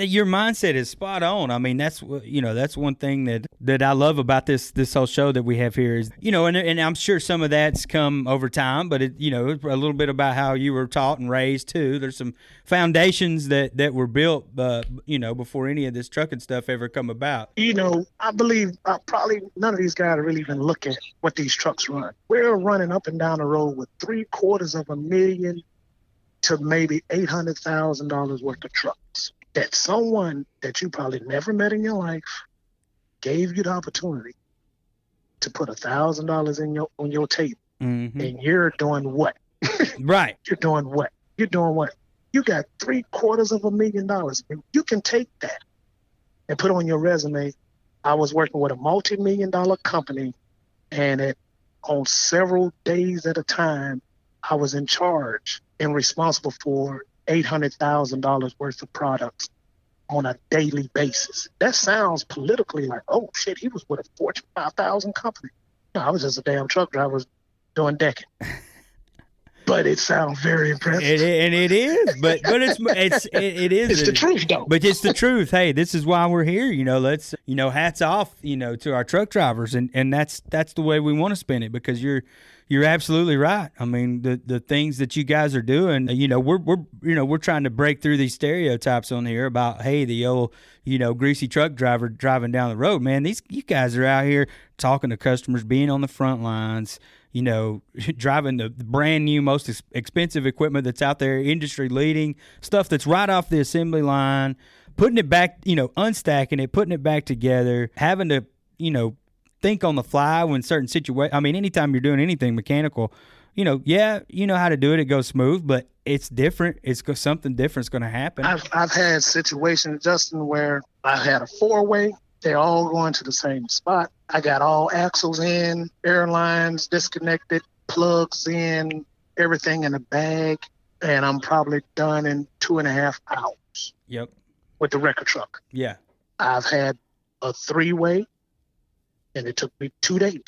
Speaker 2: your mindset is spot on. I mean, that's one thing that I love about this whole show that we have here is, and I'm sure some of that's come over time, but it, a little bit about how you were taught and raised too. There's some foundations that were built, before any of this trucking stuff ever come about.
Speaker 3: I believe probably none of these guys really even look at what these trucks run. We're running up and down the road with $750,000 to maybe $800,000 worth of trucks that someone that you probably never met in your life gave you the opportunity to put $1,000 on your table.
Speaker 2: Mm-hmm.
Speaker 3: And you're doing what?
Speaker 2: Right.
Speaker 3: You're doing what? You got $750,000. You can take that and put on your resume. I was working with a multi-million-dollar company, and on several days at a time, I was in charge and responsible for $800,000 worth of products on a daily basis. That sounds politically like, oh shit, he was with a Fortune 5,000 company. No, I was just a damn truck driver doing decking. But it sounds very impressive.
Speaker 2: And it is, but it is.
Speaker 3: It's the truth, though.
Speaker 2: But it's the truth. Hey, this is why we're here. Let's hats off, to our truck drivers, and that's the way we want to spin it, because you're absolutely right. I mean, the things that you guys are doing, we're trying to break through these stereotypes on here about, hey, the old, greasy truck driver driving down the road. Man, you guys are out here talking to customers, being on the front lines, driving the brand new, most expensive equipment that's out there, industry leading stuff that's right off the assembly line, putting it back, unstacking it, putting it back together, having to, think on the fly when certain situations. I mean, anytime you're doing anything mechanical, you know how to do it. It goes smooth, but it's different. Something different's going to happen.
Speaker 3: I've had situations, Justin, where I had a 4-way. They're all going to the same spot. I got all axles in, airlines disconnected, plugs in, everything in a bag, and I'm probably done in 2.5 hours.
Speaker 2: Yep.
Speaker 3: With the record truck.
Speaker 2: Yeah.
Speaker 3: I've had a 3-way, and it took me 2 days.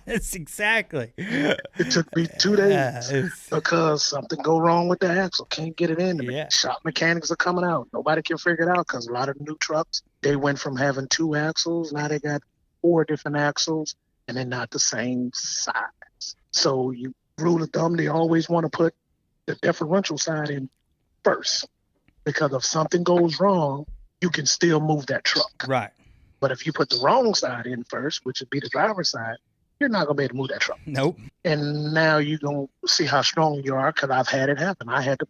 Speaker 2: That's exactly.
Speaker 3: It took me 2 days because something go wrong with the axle. Can't get it in. The shop mechanics are coming out. Nobody can figure it out because a lot of new trucks, they went from having 2 axles. Now they got 4 different axles, and they're not the same size. So you rule of thumb, they always want to put the differential side in first because if something goes wrong, you can still move that truck.
Speaker 2: Right.
Speaker 3: But if you put the wrong side in first, which would be the driver's side, you're not going to be able to move that truck.
Speaker 2: Nope.
Speaker 3: And now you're going to see how strong you are because I've had it happen. I had to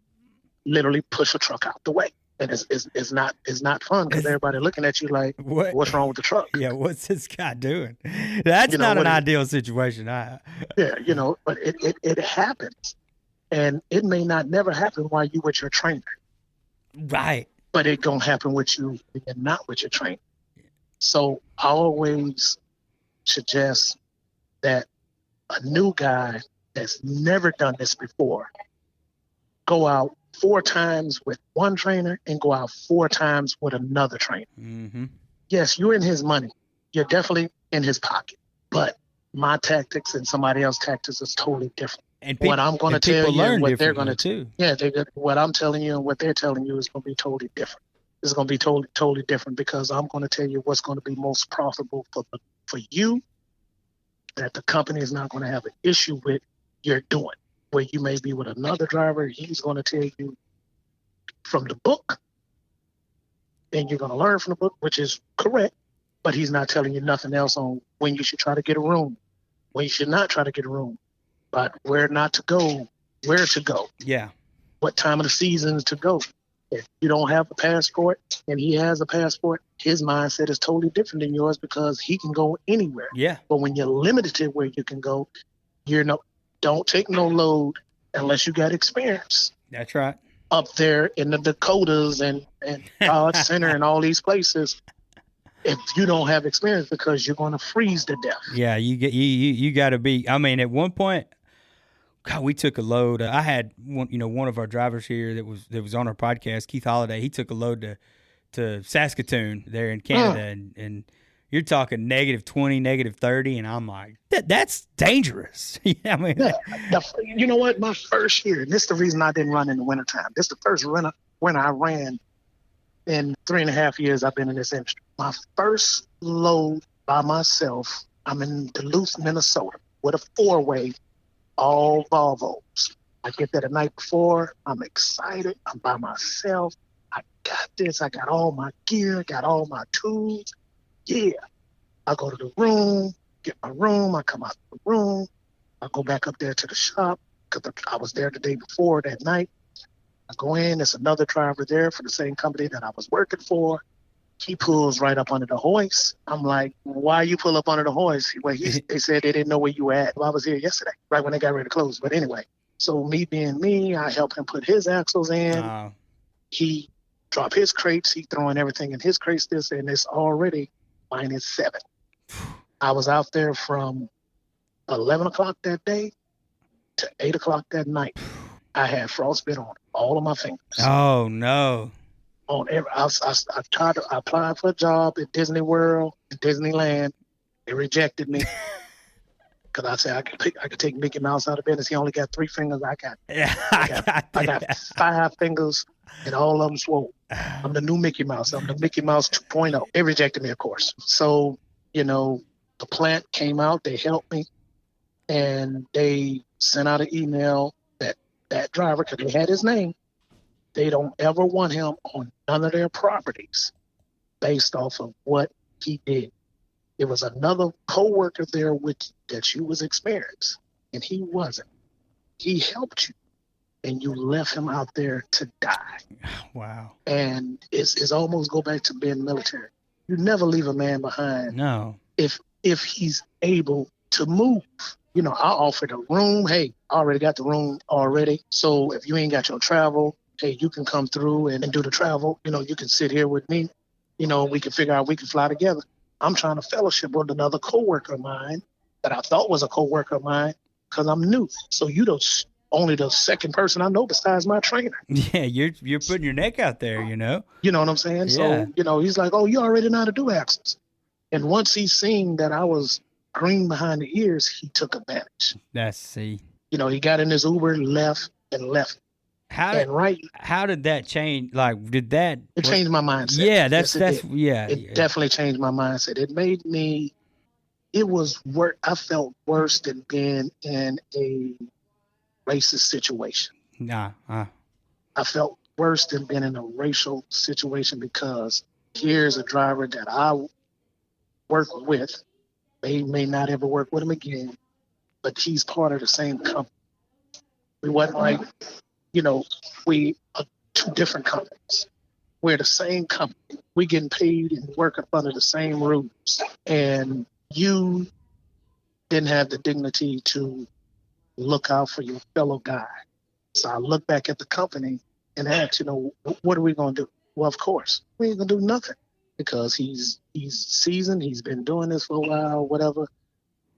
Speaker 3: literally push a truck out the way. And it's not fun because everybody looking at you like, what's wrong with the truck?
Speaker 2: Yeah, what's this guy doing? That's not an ideal situation.
Speaker 3: Yeah, but it happens. And it may not never happen while you with your trainer.
Speaker 2: Right.
Speaker 3: But it going to happen with you and not with your trainer. So I always suggest that a new guy that's never done this before go out 4 times with one trainer and go out 4 times with another trainer.
Speaker 2: Mm-hmm.
Speaker 3: Yes, you're in his money. You're definitely in his pocket. But my tactics and somebody else's tactics is totally different.
Speaker 2: And
Speaker 3: what I'm going to tell you and what they're going to
Speaker 2: too.
Speaker 3: Yeah, what I'm telling you and what they're telling you is going to be totally different. It's going to be totally different because I'm going to tell you what's going to be most profitable for you that the company is not going to have an issue with you're doing. Where you may be with another driver, he's going to tell you from the book, and you're going to learn from the book, which is correct, but he's not telling you nothing else on when you should try to get a room, when you should not try to get a room, but where not to go, where to go.
Speaker 2: Yeah.
Speaker 3: What time of the season to go. If you don't have a passport and he has a passport, his mindset is totally different than yours because he can go anywhere.
Speaker 2: Yeah.
Speaker 3: But when you're limited to where you can go, don't take no load unless you got experience.
Speaker 2: That's right.
Speaker 3: Up there in the Dakotas and Dodge Center and all these places, if you don't have experience because you're going to freeze to death.
Speaker 2: Yeah, you got to be. I mean, at one point, God, we took a load. I had one of our drivers here that was on our podcast, Keith Holliday. He took a load to Saskatoon there in Canada, and you're talking -20, -30, and I'm like, that's dangerous. I mean,
Speaker 3: you know what? My first year, and this is the reason I didn't run in the wintertime. This is the first winter I ran in 3.5 years I've been in this industry. My first load by myself, I'm in Duluth, Minnesota, with a 4-way. All Volvos. I get there the night before. I'm excited. I'm by myself. I got this. I got all my gear. Got all my tools. Yeah. I go to the room, get my room. I come out the room. I go back up there to the shop because I was there the day before that night. I go in. There's another driver there for the same company that I was working for. He pulls right up under the hoist. I'm like, why you pull up under the hoist? Well, they said they didn't know where you were at. Well, I was here yesterday, right when they got ready to close. But anyway, so me being me, I help him put his axles in. He drop his crates. He throwing everything in his crates. And it's already -7. I was out there from 11 o'clock that day to 8 o'clock that night. I had frostbite on all of my fingers.
Speaker 2: Oh, no.
Speaker 3: I tried to apply for a job at Disney World and Disneyland. They rejected me because I said I could take Mickey Mouse out of business. He only got 3 fingers. I got 5 fingers and all of them swole. I'm the new Mickey Mouse. I'm the Mickey Mouse 2.0. They rejected me, of course. So, the plant came out. They helped me, and they sent out an email that driver, because they had his name, they don't ever want him on none of their properties based off of what he did. There was another co-worker there that you was experienced, and he wasn't. He helped you, and you left him out there to die.
Speaker 2: Wow. And
Speaker 3: it's almost go back to being military. You never leave a man behind.
Speaker 2: No.
Speaker 3: If if he's able to move. You know, I offered a room. Hey, I already got the room already. So if you ain't got your travel, hey, you can come through and do the travel. You know, you can sit here with me. You know, we can figure out we can fly together. I'm trying to fellowship with another coworker of mine that I thought was a coworker of mine because I'm new. So you only the second person I know besides my trainer.
Speaker 2: Yeah, you're putting your neck out there, you know?
Speaker 3: You know what I'm saying?
Speaker 2: Yeah.
Speaker 3: So, you know, he's like, oh, you already know how to do axles. And once he seen that I was green behind the ears, he took advantage.
Speaker 2: See.
Speaker 3: You know, he got in his Uber, left.
Speaker 2: How did that change? Like, did that?
Speaker 3: It changed my mindset.
Speaker 2: Yeah,
Speaker 3: It definitely changed my mindset. It made me. It was worse. I felt worse than being in a racist situation. I felt worse than being in a racial situation because here's a driver that I work with. They may not ever work with him again, but he's part of the same company. We wasn't like, you know, we are two different companies. We're the same company. We getting paid and work up under the same rules. And you didn't have the dignity to look out for your fellow guy. So I look back at the company and ask, you know, what are we going to do? Well, of course, we ain't going to do nothing because he's seasoned. He's been doing this for a while, whatever.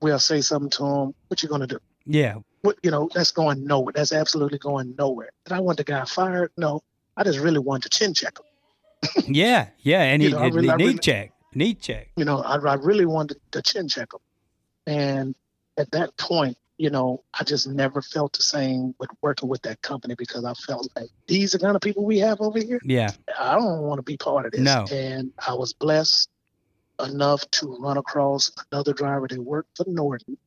Speaker 3: We'll say something to him. What you going to do?
Speaker 2: Yeah.
Speaker 3: What, you know, that's going nowhere. That's absolutely going nowhere. Did I want the guy fired? No. I just really wanted to chin check him.
Speaker 2: Yeah. And he need check.
Speaker 3: You know, I really wanted to chin check him. And at that point, you know, I just never felt the same with working with that company because I felt like these are the kind of people we have over here.
Speaker 2: Yeah.
Speaker 3: I don't want to be part of this.
Speaker 2: No.
Speaker 3: And I was blessed enough to run across another driver that worked for Norton.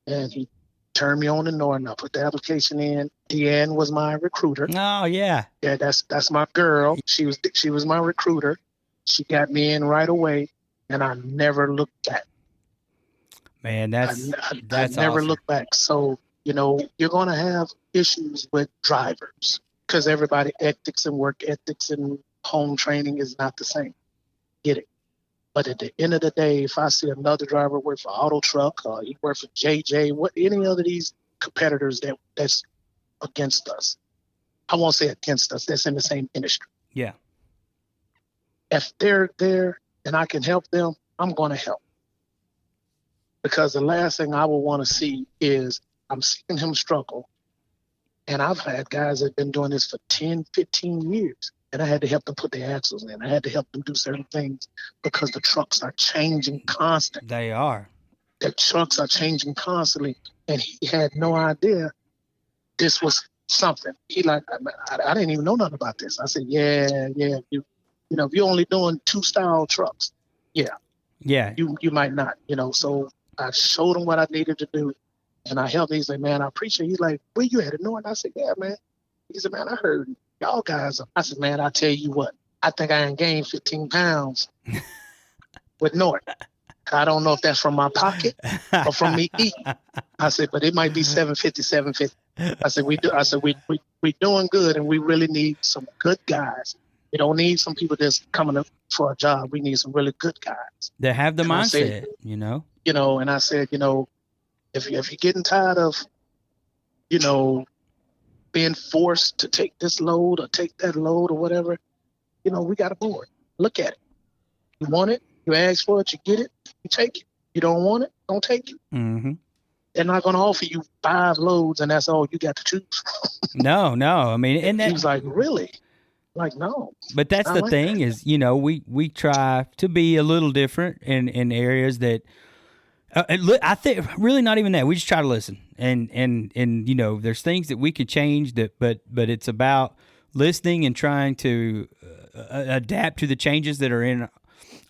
Speaker 3: And he turned me on to Norton. I put the application in. Deanne was my recruiter.
Speaker 2: Oh, yeah.
Speaker 3: Yeah, that's my girl. She was my recruiter. She got me in right away, and I never looked back.
Speaker 2: Man, that's
Speaker 3: I never
Speaker 2: awesome.
Speaker 3: look back. So, you know, you're going to have issues with drivers because everybody ethics and work ethics and home training is not the same. Get it? But at the end of the day, if I see another driver work for Auto Truck or he work for JJ, any other of these competitors that's against us, I won't say against us, that's in the same industry.
Speaker 2: Yeah.
Speaker 3: If they're there and I can help them, I'm going to help. Because the last thing I would want to see is I'm seeing him struggle. And I've had guys that have been doing this for 10, 15 years. And I had to help them put their axles in. I had to help them do certain things because the trucks are changing constantly.
Speaker 2: They are.
Speaker 3: The trucks are changing constantly. And he had no idea this was something. He like, I didn't even know nothing about this. I said, yeah. You know, if you're only doing 2-style trucks, yeah, you might not, you know. So I showed him what I needed to do, and I helped him. He's like, man, I appreciate it. He's like, where you at? Norton? I said, yeah, man. He said, man, I heard y'all guys. I said, man, I tell you what, I think I gained 15 pounds with Norton. I don't know if that's from my pocket or from me eating. I said, but it might be 750. I said, we doing good, and we really need some good guys. We don't need some people that's coming up for a job. We need some really good guys
Speaker 2: that have the mindset,
Speaker 3: said,
Speaker 2: you know.
Speaker 3: You know, and I said, you know, if you're getting tired of, you know, being forced to take this load or take that load or whatever, you know, we got a board. Look at it. You want it, you ask for it, you get it, you take it. You don't want it, don't take it.
Speaker 2: Mm-hmm.
Speaker 3: They're not going to offer you 5 loads and that's all you got to choose from.
Speaker 2: No. I mean, and that,
Speaker 3: he was like, really? Like, no.
Speaker 2: But that's the thing is, you know, we try to be a little different in areas that I think really not even that. We just try to listen and you know, there's things that we could change but it's about listening and trying to adapt to the changes that are in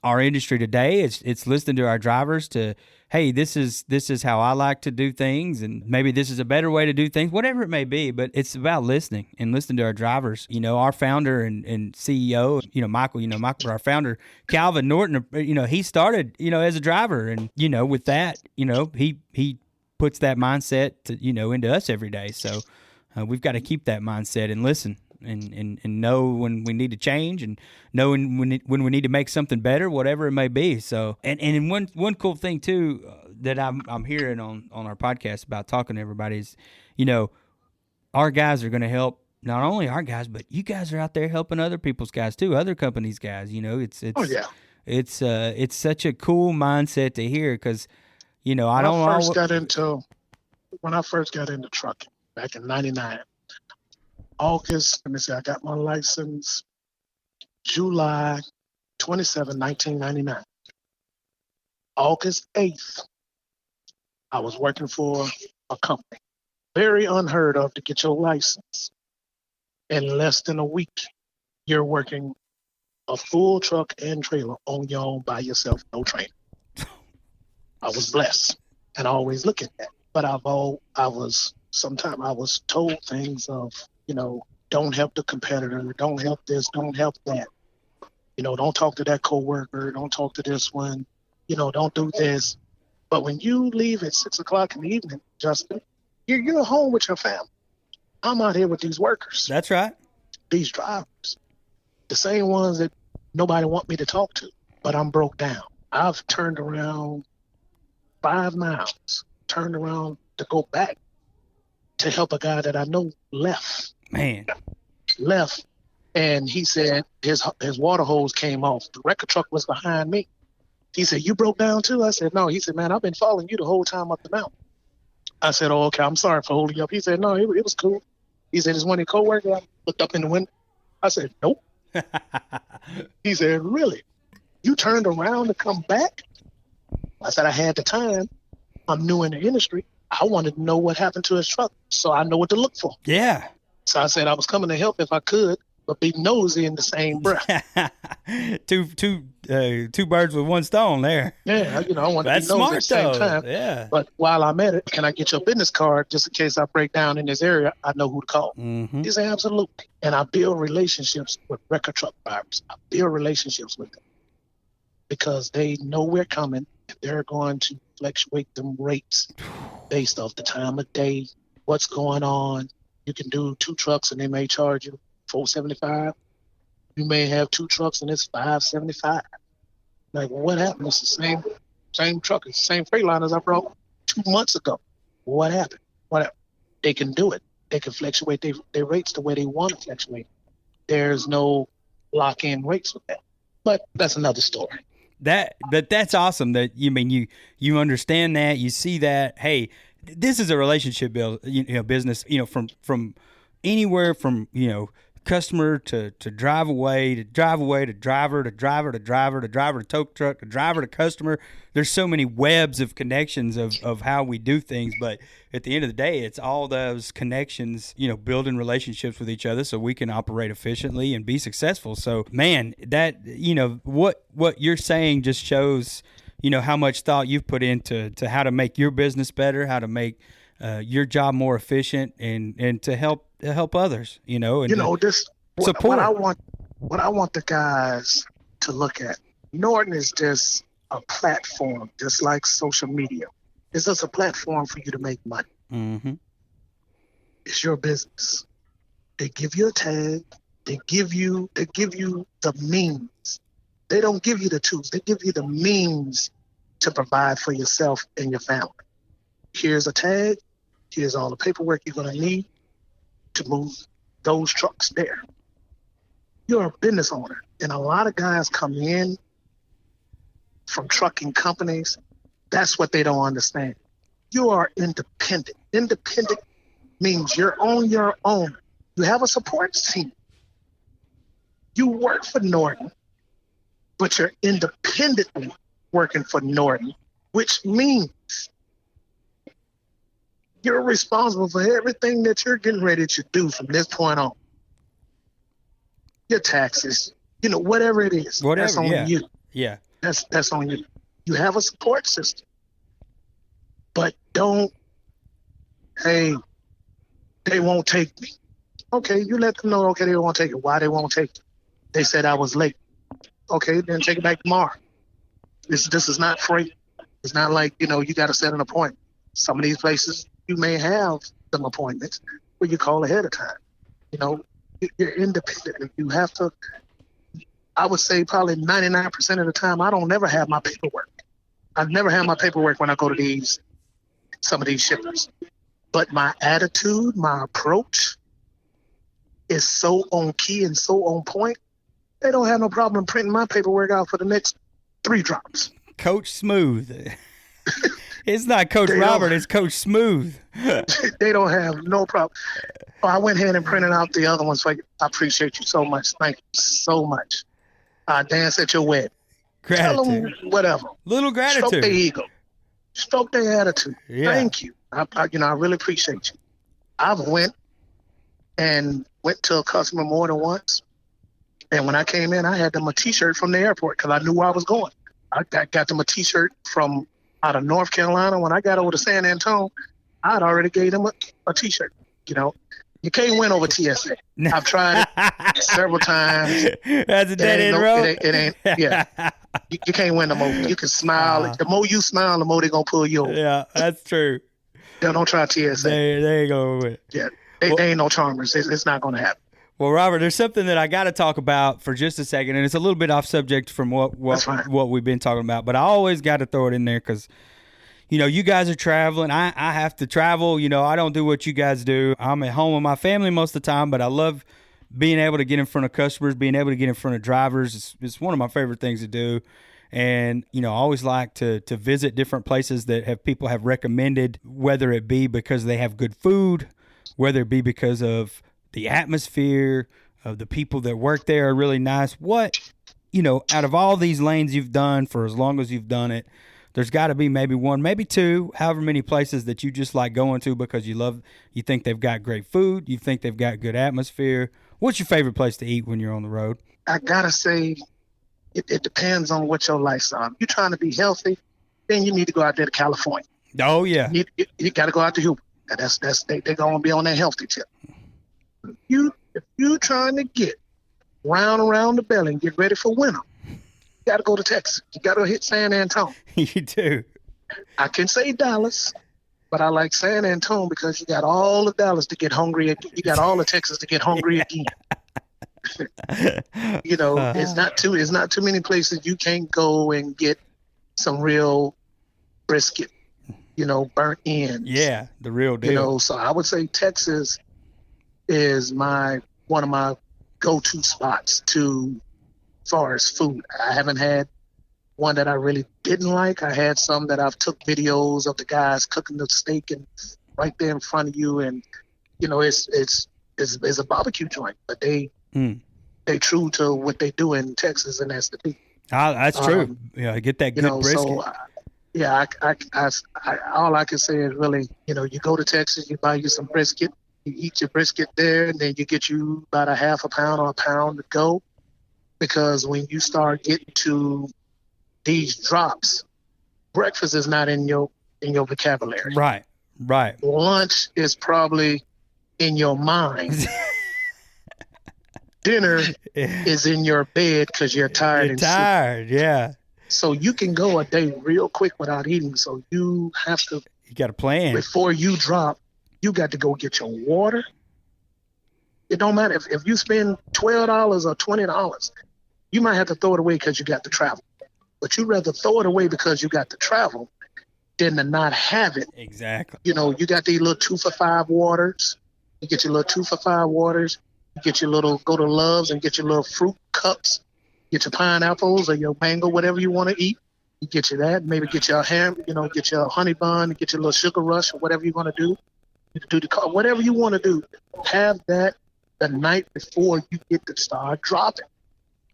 Speaker 2: our industry today. It's listening to our drivers to, hey, this is how I like to do things, and maybe this is a better way to do things, whatever it may be. But it's about listening and listening to our drivers. You know, our founder and CEO, you know, Michael, our founder, Calvin Norton, you know, he started, you know, as a driver, and, you know, with that, you know, he puts that mindset to, you know, into us every day. So we've got to keep that mindset and listen. and know when we need to change and know when we need to make something better, whatever it may be. So, and one cool thing too that I'm hearing on our podcast about talking to everybody is, our guys are going to help not only our guys, but you guys are out there helping other people's guys too, other companies' guys. It's such a cool mindset to hear because, when I
Speaker 3: first got into trucking back in '99, August. Let me see. I got my license July 27, 1999. August 8th, I was working for a company. Very unheard of to get your license. In less than a week, you're working a full truck and trailer on your own by yourself, no training. I was blessed and I always look at that. But sometimes I was told things of, don't help the competitor, don't help this, don't help that. Don't talk to that coworker, don't talk to this one, don't do this. But when you leave at 6 o'clock in the evening, Justin, you're home with your family. I'm out here with these workers.
Speaker 2: That's right.
Speaker 3: These drivers. The same ones that nobody want me to talk to, but I'm broke down. I've turned around 5 miles, turned around to go back to help a guy that I know left. Left. And he said his water hose came off. The record truck was behind me. He said, "You broke down too?" I said, "No." He said, "Man, I've been following you the whole time up the mountain." I said, "Oh, okay. I'm sorry for holding you up." He said, "No, it was cool." He said, "It's one of your coworkers." I looked up in the window. I said, "Nope." He said, "Really? You turned around to come back?" I said, "I had the time. I'm new in the industry. I wanted to know what happened to his truck, so I know what to look for."
Speaker 2: Yeah.
Speaker 3: So I said I was coming to help if I could, but be nosy in the same breath.
Speaker 2: Two birds with one stone there.
Speaker 3: Yeah, I want to be nosy at the same time.
Speaker 2: Yeah.
Speaker 3: But while I'm at it, can I get your business card just in case I break down in this area? I know who to call.
Speaker 2: Mm-hmm.
Speaker 3: He said, "Absolutely." And I build relationships with record truck drivers. I build relationships with them because they know we're coming. They're going to fluctuate them rates based off the time of day, what's going on. You can do 2 trucks and they may charge you $475. You may have 2 trucks and it's $575. Like, what happened? It's the same truck, it's the same Freightliners I brought 2 months ago. What happened? They can do it. They can fluctuate their rates the way they want to fluctuate. There's no lock-in rates with that. But that's another story.
Speaker 2: That's awesome that you understand that, you see that. Hey, this is a relationship business, from anywhere from, customer to drive away to driver to driver to driver to driver to driver to tow truck to driver to customer. There's so many webs of connections of how we do things, but at the end of the day, it's all those connections, building relationships with each other so we can operate efficiently and be successful. So, man, that what you're saying just shows how much thought you've put into how to make your business better, how to make your job more efficient, and to help others, and support.
Speaker 3: What I want the guys to look at. Norton is just a platform, just like social media. It's just a platform for you to make money.
Speaker 2: Mm-hmm.
Speaker 3: It's your business. They give you a tag. They give you the means. They don't give you the tools. They give you the means to provide for yourself and your family. Here's a tag. Here's all the paperwork you're going to need to move those trucks there. You're a business owner. And a lot of guys come in from trucking companies. That's what they don't understand. You are independent. Independent means you're on your own. You have a support team. You work for Norton, but you're independently working for Norton, which means you're responsible for everything that you're getting ready to do from this point on. Your taxes, whatever it is, that's on you.
Speaker 2: Yeah.
Speaker 3: That's on you. You have a support system. But don't, hey, they won't take me. Okay, you let them know, okay, they won't take it. Why they won't take it? They said I was late. Okay, then take it back tomorrow. This is not free. It's not like, you got to set an appointment. Some of these places, you may have some appointments where you call ahead of time. You're independent. You have to. I would say probably 99% of the time, I don't never have my paperwork. I never have my paperwork when I go to some of these shippers. But my attitude, my approach is so on key and so on point. They don't have no problem printing my paperwork out for the next 3 drops.
Speaker 2: Coach Smooth. It's not Coach Robert, it's Coach Smooth.
Speaker 3: They don't have no problem. Oh, I went ahead and printed out the other ones for you. I appreciate you so much. Thank you so much. I dance at your wedding.
Speaker 2: Gratitude.
Speaker 3: Tell them whatever.
Speaker 2: Little gratitude.
Speaker 3: Stroke their ego. Stroke their attitude.
Speaker 2: Yeah.
Speaker 3: Thank you. I really appreciate you. I've went to a customer more than once. And when I came in, I had them a T-shirt from the airport because I knew where I was going. I got them a T-shirt from out of North Carolina. When I got over to San Antonio, I'd already gave them a T-shirt. You know, you can't win over TSA. I've tried it several times.
Speaker 2: That's a dead end road.
Speaker 3: It ain't. Yeah, you can't win them over. You can smile. The more you smile, the more they're gonna pull you over.
Speaker 2: Yeah, that's true.
Speaker 3: Don't try TSA.
Speaker 2: There you go.
Speaker 3: Yeah, they ain't no charmers. It's not gonna happen.
Speaker 2: Well, Robert, there's something that I got to talk about for just a second, and it's a little bit off subject from what we've been talking about, but I always got to throw it in there because, you know, you guys are traveling. I have to travel. You know, I don't do what you guys do. I'm at home with my family most of the time, but I love being able to get in front of customers, being able to get in front of drivers. It's one of my favorite things to do. And, you know, I always like to visit different places that people have recommended, whether it be because they have good food, whether it be because of the atmosphere of the people that work there are really nice. What, you know, out of all these lanes you've done for as long as you've done it, there's got to be maybe one, maybe two, however many places that you just like going to because you think they've got great food, you think they've got good atmosphere. What's your favorite place to eat when you're on the road? I gotta say,
Speaker 3: it depends on what your lifestyle. If you're trying to be healthy, then you need to go out there to California.
Speaker 2: Oh yeah,
Speaker 3: you got to go out to Houston. They're gonna be on that healthy tip. If you trying to get round around the belly and get ready for winter, you got to go to Texas. You got to hit San Antonio.
Speaker 2: You do.
Speaker 3: I can say Dallas, but I like San Antonio because you got all of Dallas to get hungry. You got all of Texas to get hungry again. You know, it's not too many places you can't go and get some real brisket. You know, burnt ends.
Speaker 2: Yeah, the real deal.
Speaker 3: You know, so I would say Texas is one of my go-to spots as far as food. I haven't had one that I really didn't like. I had some that I've took videos of the guys cooking the steak and right there in front of you, and you know it's a barbecue joint, but they true to what they do in Texas, and that's the thing.
Speaker 2: That's true. Yeah, get that good brisket. So,
Speaker 3: I all I can say is really, you know, you go to Texas, you buy you some brisket. You eat your brisket there, and then you get you about a half a pound or a pound to go. Because when you start getting to these drops, breakfast is not in your vocabulary.
Speaker 2: Right.
Speaker 3: Lunch is probably in your mind. Dinner is in your bed because you're tired.
Speaker 2: You're tired, yeah.
Speaker 3: So you can go a day real quick without eating. So you have to.
Speaker 2: You got a plan
Speaker 3: before you drop. You got to go get your water. It don't matter if you spend $12 or $20, you might have to throw it away because you got to travel. But you'd rather throw it away because you got to travel than to not have it.
Speaker 2: Exactly.
Speaker 3: You know, you got these little 2-for-5 waters. You get your little 2-for-5 waters. You get your little, go to Love's and get your little fruit cups. Get your pineapples or your mango, whatever you want to eat. You get you that. Maybe get your ham, you know, get your honey bun, get your little sugar rush or whatever you want to do. Whatever you want to do, have that the night before you get to start dropping,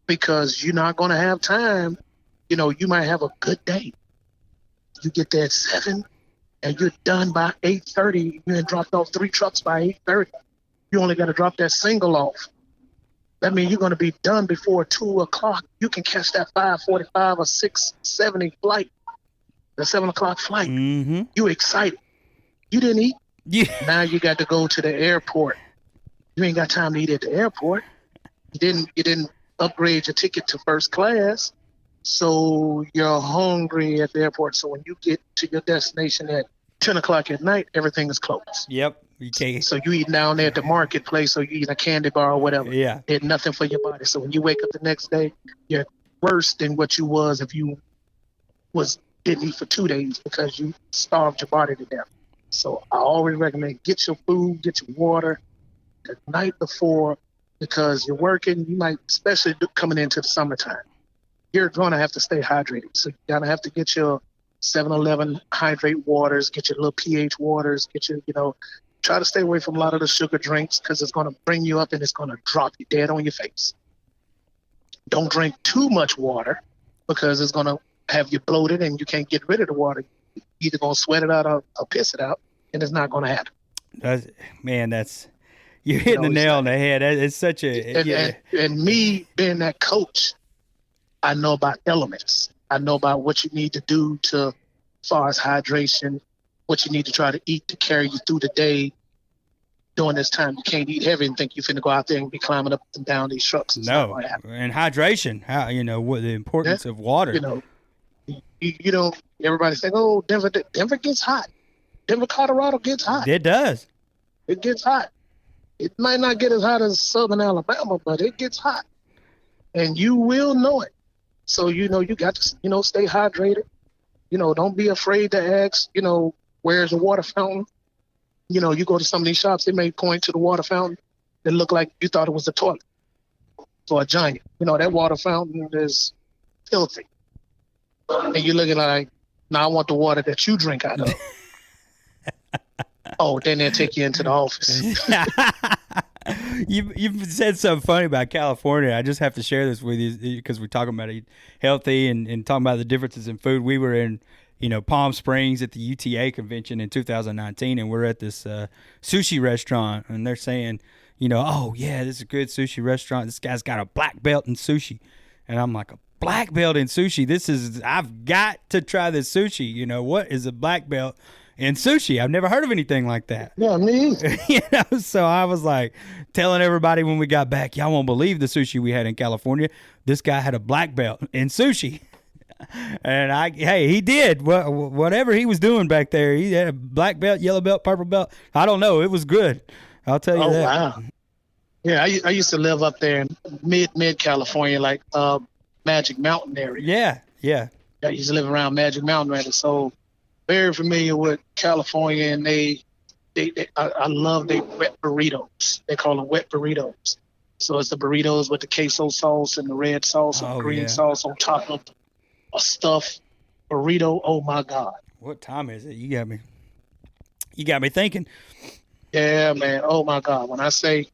Speaker 3: because you're not going to have time. You know, you might have a good day. You get there at 7 and you're done by 8:30. You had dropped off 3 trucks by 8:30. You only got to drop that single off. That means you're going to be done before 2 o'clock. You can catch that 5:45 or 6:70 flight, the 7 o'clock flight.
Speaker 2: Mm-hmm.
Speaker 3: You excited. You didn't eat.
Speaker 2: Yeah.
Speaker 3: Now you got to go to the airport. You ain't got time to eat at the airport. You didn't upgrade your ticket to first class, so you're hungry at the airport. So when you get to your destination at 10 o'clock at night, everything is closed.
Speaker 2: Yep. You can't.
Speaker 3: So you eat down there at the marketplace, or you eat a candy bar or whatever.
Speaker 2: Yeah.
Speaker 3: Did nothing for your body. So when you wake up the next day, you're worse than what you was if you didn't eat for 2 days because you starved your body to death. So I always recommend get your food, get your water the night before, because you're working. You might, especially coming into the summertime, you're going to have to stay hydrated. So you're going to have to get your 7-Eleven hydrate waters, get your little pH waters, get your, try to stay away from a lot of the sugar drinks because it's going to bring you up and it's going to drop you dead on your face. Don't drink too much water because it's going to have you bloated and you can't get rid of the water. You're either going to sweat it out or piss it out, and it's not going to happen.
Speaker 2: You're hitting the nail on the head. It's such a...
Speaker 3: And me being that coach, I know about elements. I know about what you need to do as far as hydration, what you need to try to eat to carry you through the day. During this time, you can't eat heavy and think you're finna go out there and be climbing up and down these trucks.
Speaker 2: No, and hydration. How what the importance of water.
Speaker 3: You don't. Everybody's saying, "Oh, Denver gets hot. Denver, Colorado gets hot."
Speaker 2: It does.
Speaker 3: It gets hot. It might not get as hot as Southern Alabama, but it gets hot, and you will know it. So you got to stay hydrated. Don't be afraid to ask. Where's the water fountain? You go to some of these shops, they may point to the water fountain that look like you thought it was a toilet for a giant. That water fountain is filthy. And you're looking like, I want the water that you drink out of. Oh, then they'll take you into the office.
Speaker 2: You've said something funny about California. I just have to share this with you because we're talking about eating healthy and talking about the differences in food. We were in Palm Springs at the UTA convention in 2019, and we're at this sushi restaurant, and they're saying, oh yeah, this is a good sushi restaurant. This guy's got a black belt in sushi, and I'm like, a black belt in sushi? I've got to try this sushi. What is a black belt in sushi? I've never heard of anything like that.
Speaker 3: Yeah, me either.
Speaker 2: So I was like telling everybody when we got back, y'all won't believe the sushi we had in California. This guy had a black belt in sushi. And he did whatever he was doing back there. He had a black belt, yellow belt, purple belt. I don't know. It was good. I'll tell you that.
Speaker 3: Oh, wow. Yeah, I used to live up there in mid California, like Magic Mountain area.
Speaker 2: Yeah.
Speaker 3: I used to live around Magic Mountain area, so very familiar with California. And I love their wet burritos. They call them wet burritos. So it's the burritos with the queso sauce and the red sauce and green sauce on top of a stuffed burrito. Oh my God!
Speaker 2: What time is it? You got me thinking.
Speaker 3: Yeah, man. Oh my God! When I say,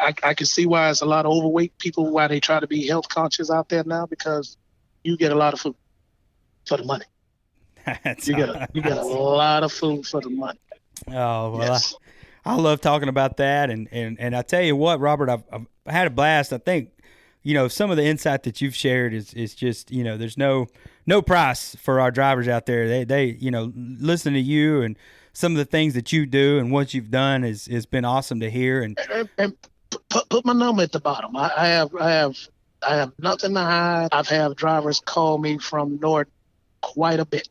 Speaker 3: I can see why it's a lot of overweight people, why they try to be health conscious out there now, because you get a lot of food for the money. You get a lot of food for the money.
Speaker 2: Oh well,
Speaker 3: yes.
Speaker 2: I love talking about that, and I tell you what, Robert, I've had a blast. I think. Some of the insight that you've shared is just, there's no price for our drivers out there. They listen to you and some of the things that you do and what you've done has been awesome to hear. And
Speaker 3: put my number at the bottom. I have nothing to hide. I've had drivers call me from Norton quite a bit,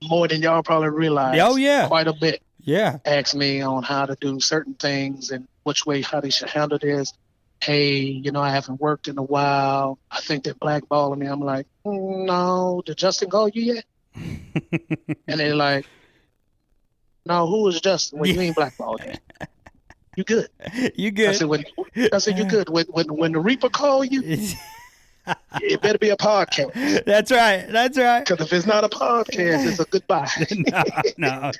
Speaker 3: more than y'all probably realize.
Speaker 2: Oh yeah,
Speaker 3: quite a bit.
Speaker 2: Yeah,
Speaker 3: ask me on how to do certain things and how they should handle this. Hey, I haven't worked in a while. I think they're blackballing me. I'm like, no, did Justin call you yet? And they're like, no, who is Justin? Well, you ain't blackballed yet. You good.
Speaker 2: You good.
Speaker 3: I said, you good. When the Reaper call you, it better be a podcast.
Speaker 2: That's right.
Speaker 3: Because if it's not a podcast, it's a goodbye.
Speaker 2: No.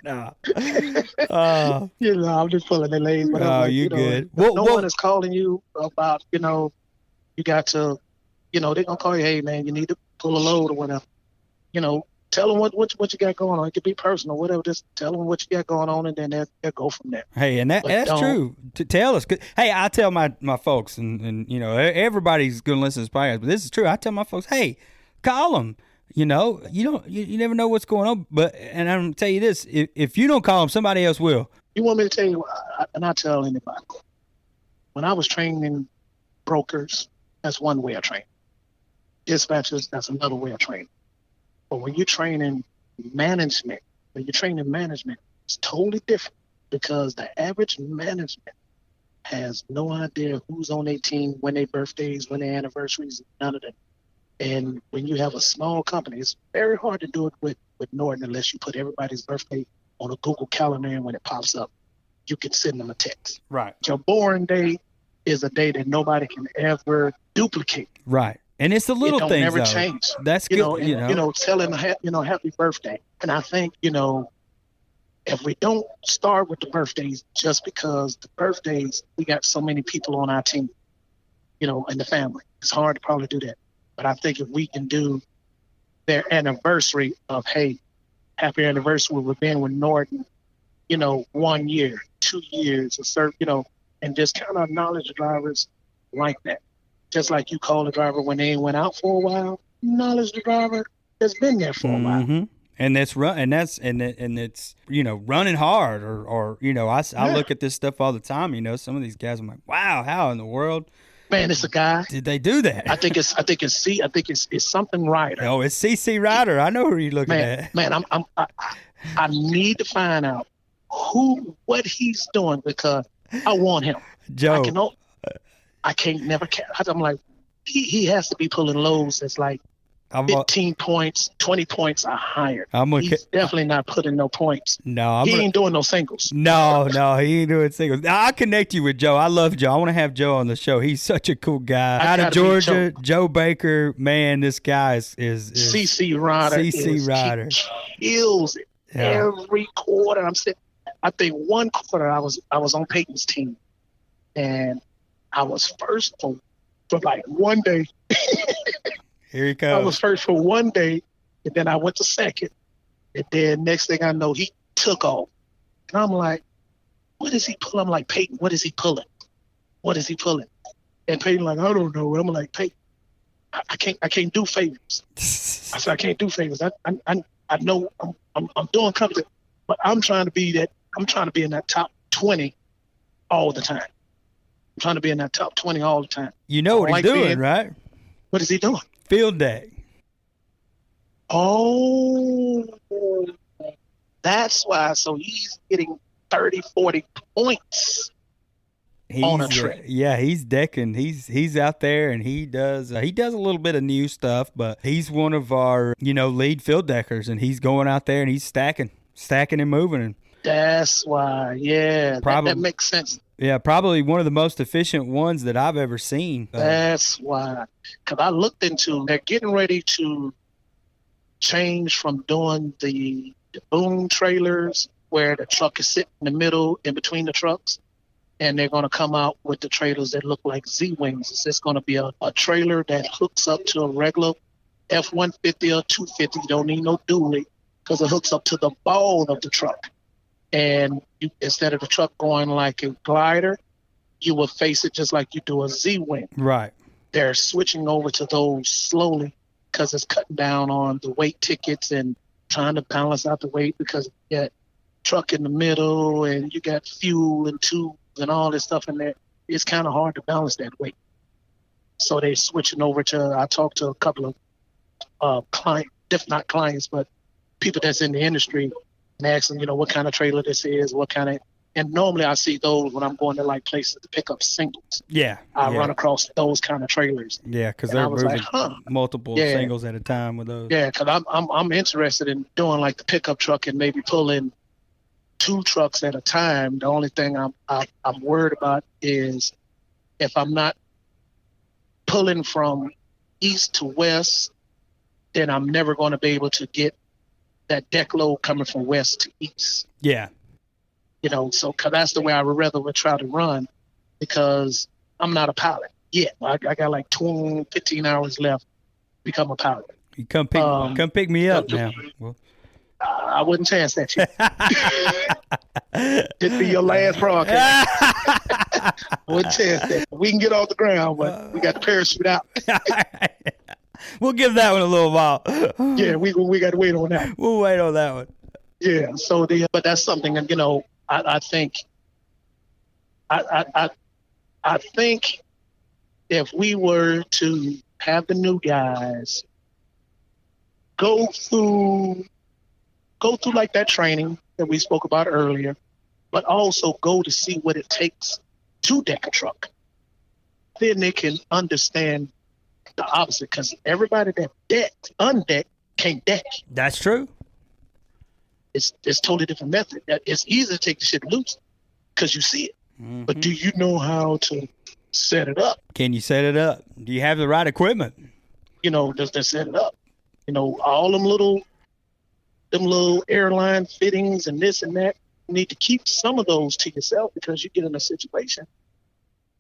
Speaker 3: I'm just pulling the legs. But
Speaker 2: you good.
Speaker 3: No one is calling you about, you got to, they're going to call you, hey, man, you need to pull a load or whatever. Tell them what you got going on. It could be personal, whatever. Just tell them what you got going on, and then they'll go from there.
Speaker 2: Hey, and that's true. To tell us. Hey, I tell my folks, and everybody's going to listen to this podcast, but this is true. I tell my folks, hey, call them. You never know what's going on. And I'm going to tell you this: if you don't call them, somebody else will.
Speaker 3: You want me to tell you? And I tell anybody. When I was training brokers, that's one way of training. Dispatchers, that's another way of training. But when you're training management, it's totally different. because the average management has no idea who's on their team, when their birthdays, when their anniversaries, none of that. And when you have a small company, it's very hard to do it with Norton unless you put everybody's birthday on a Google Calendar, and when it pops up, you can send them a text.
Speaker 2: Right.
Speaker 3: Your boring day is a day that nobody can ever duplicate.
Speaker 2: Right. And it's the little things,
Speaker 3: never
Speaker 2: though.
Speaker 3: change.
Speaker 2: That's good.
Speaker 3: Telling happy birthday. And I think, if we don't start with the birthdays, just because the birthdays, we got so many people on our team, in the family, it's hard to probably do that. But I think if we can do their anniversary of, hey, happy anniversary, we've been with Norton, 1 year, 2 years, and just kind of acknowledge the drivers like that. Just like you call the driver when they went out for a while, acknowledge the driver that's been there for a while.
Speaker 2: And it's running hard or I look at this stuff all the time. Some of these guys, I'm like, wow, how in the world?
Speaker 3: Man, it's a guy.
Speaker 2: Did they do that?
Speaker 3: I think it's something Ryder.
Speaker 2: Oh, it's CC Ryder. I know who you're looking at.
Speaker 3: Man, I need to find out what he's doing because I want him.
Speaker 2: Joe.
Speaker 3: I can't never catch. I'm like, he has to be pulling lows that's like 15 points, 20 points or higher. He's definitely not putting no points.
Speaker 2: No,
Speaker 3: he ain't doing no singles.
Speaker 2: No, he ain't doing singles. I'll connect you with Joe. I love Joe. I want to have Joe on the show. He's such a cool guy. Out of Georgia, Joe Baker. Man, this guy is
Speaker 3: CC Ryder.
Speaker 2: CC Ryder.
Speaker 3: He kills it every quarter. I think one quarter I was on Peyton's team, and I was first for like 1 day.
Speaker 2: Here he comes.
Speaker 3: I was first for 1 day, and then I went to second. And then next thing I know, he took off. And I'm like, what is he pulling? I'm like, Peyton, what is he pulling? What is he pulling? And Peyton like, I don't know. I'm like, Peyton, I can't do favors. I said, I can't do favors. I know I'm doing something, but I'm trying to be in that top 20 all the time. I'm trying to be in that top 20 all the time.
Speaker 2: You know what he's doing, right?
Speaker 3: What is he doing?
Speaker 2: Field day.
Speaker 3: Oh, that's why. So he's getting 30, 40 points on a trip.
Speaker 2: Yeah, he's decking. He's out there and he does a little bit of new stuff, but he's one of our, lead field deckers, and he's going out there and he's stacking and moving.
Speaker 3: That's why. Yeah, that makes sense.
Speaker 2: Yeah, probably one of the most efficient ones that I've ever seen.
Speaker 3: That's why. Because I looked into, they're getting ready to change from doing the boom trailers where the truck is sitting in the middle in between the trucks, and they're going to come out with the trailers that look like Z-Wings. It's just going to be a trailer that hooks up to a regular F-150 or 250. You don't need no dually because it hooks up to the ball of the truck. And instead of the truck going like a glider, you will face it just like you do a Z-Wing.
Speaker 2: Right.
Speaker 3: They're switching over to those slowly because it's cutting down on the weight tickets and trying to balance out the weight because you got truck in the middle and you got fuel and tubes and all this stuff in there. It's kind of hard to balance that weight. So they're switching over to, I talked to a couple of not clients, but people that's in the industry, and ask them, what kind of trailer this is, and normally I see those when I'm going to like places to pick up singles.
Speaker 2: Yeah.
Speaker 3: I run across those kind of trailers.
Speaker 2: Yeah, because they're moving multiple singles at a time with those.
Speaker 3: Yeah, because I'm interested in doing like the pickup truck and maybe pulling 2 trucks at a time. The only thing I'm worried about is if I'm not pulling from east to west, then I'm never going to be able to get that deck load coming from west to east.
Speaker 2: Yeah.
Speaker 3: So cause that's the way I would try to run because I'm not a pilot yet. I got like 15 hours left to become a pilot.
Speaker 2: You come pick me up now. Well,
Speaker 3: I wouldn't chance that shit. It'd be your last broadcast. I wouldn't chance that. We can get off the ground, but we got the parachute out.
Speaker 2: We'll give that one a little while.
Speaker 3: Yeah, we got to wait on that.
Speaker 2: We'll wait on that one.
Speaker 3: Yeah. So but that's something that I think. I think if we were to have the new guys go through like that training that we spoke about earlier, but also go to see what it takes to deck a truck. Then they can understand the opposite, because everybody that undecked can't deck.
Speaker 2: That's true.
Speaker 3: It's totally different method. It's easy to take the shit loose because you see it. Mm-hmm. But do you know how to set it up?
Speaker 2: Can you set it up? Do you have the right equipment?
Speaker 3: Does that set it up? All them little airline fittings and this and that. You need to keep some of those to yourself, because you get in a situation,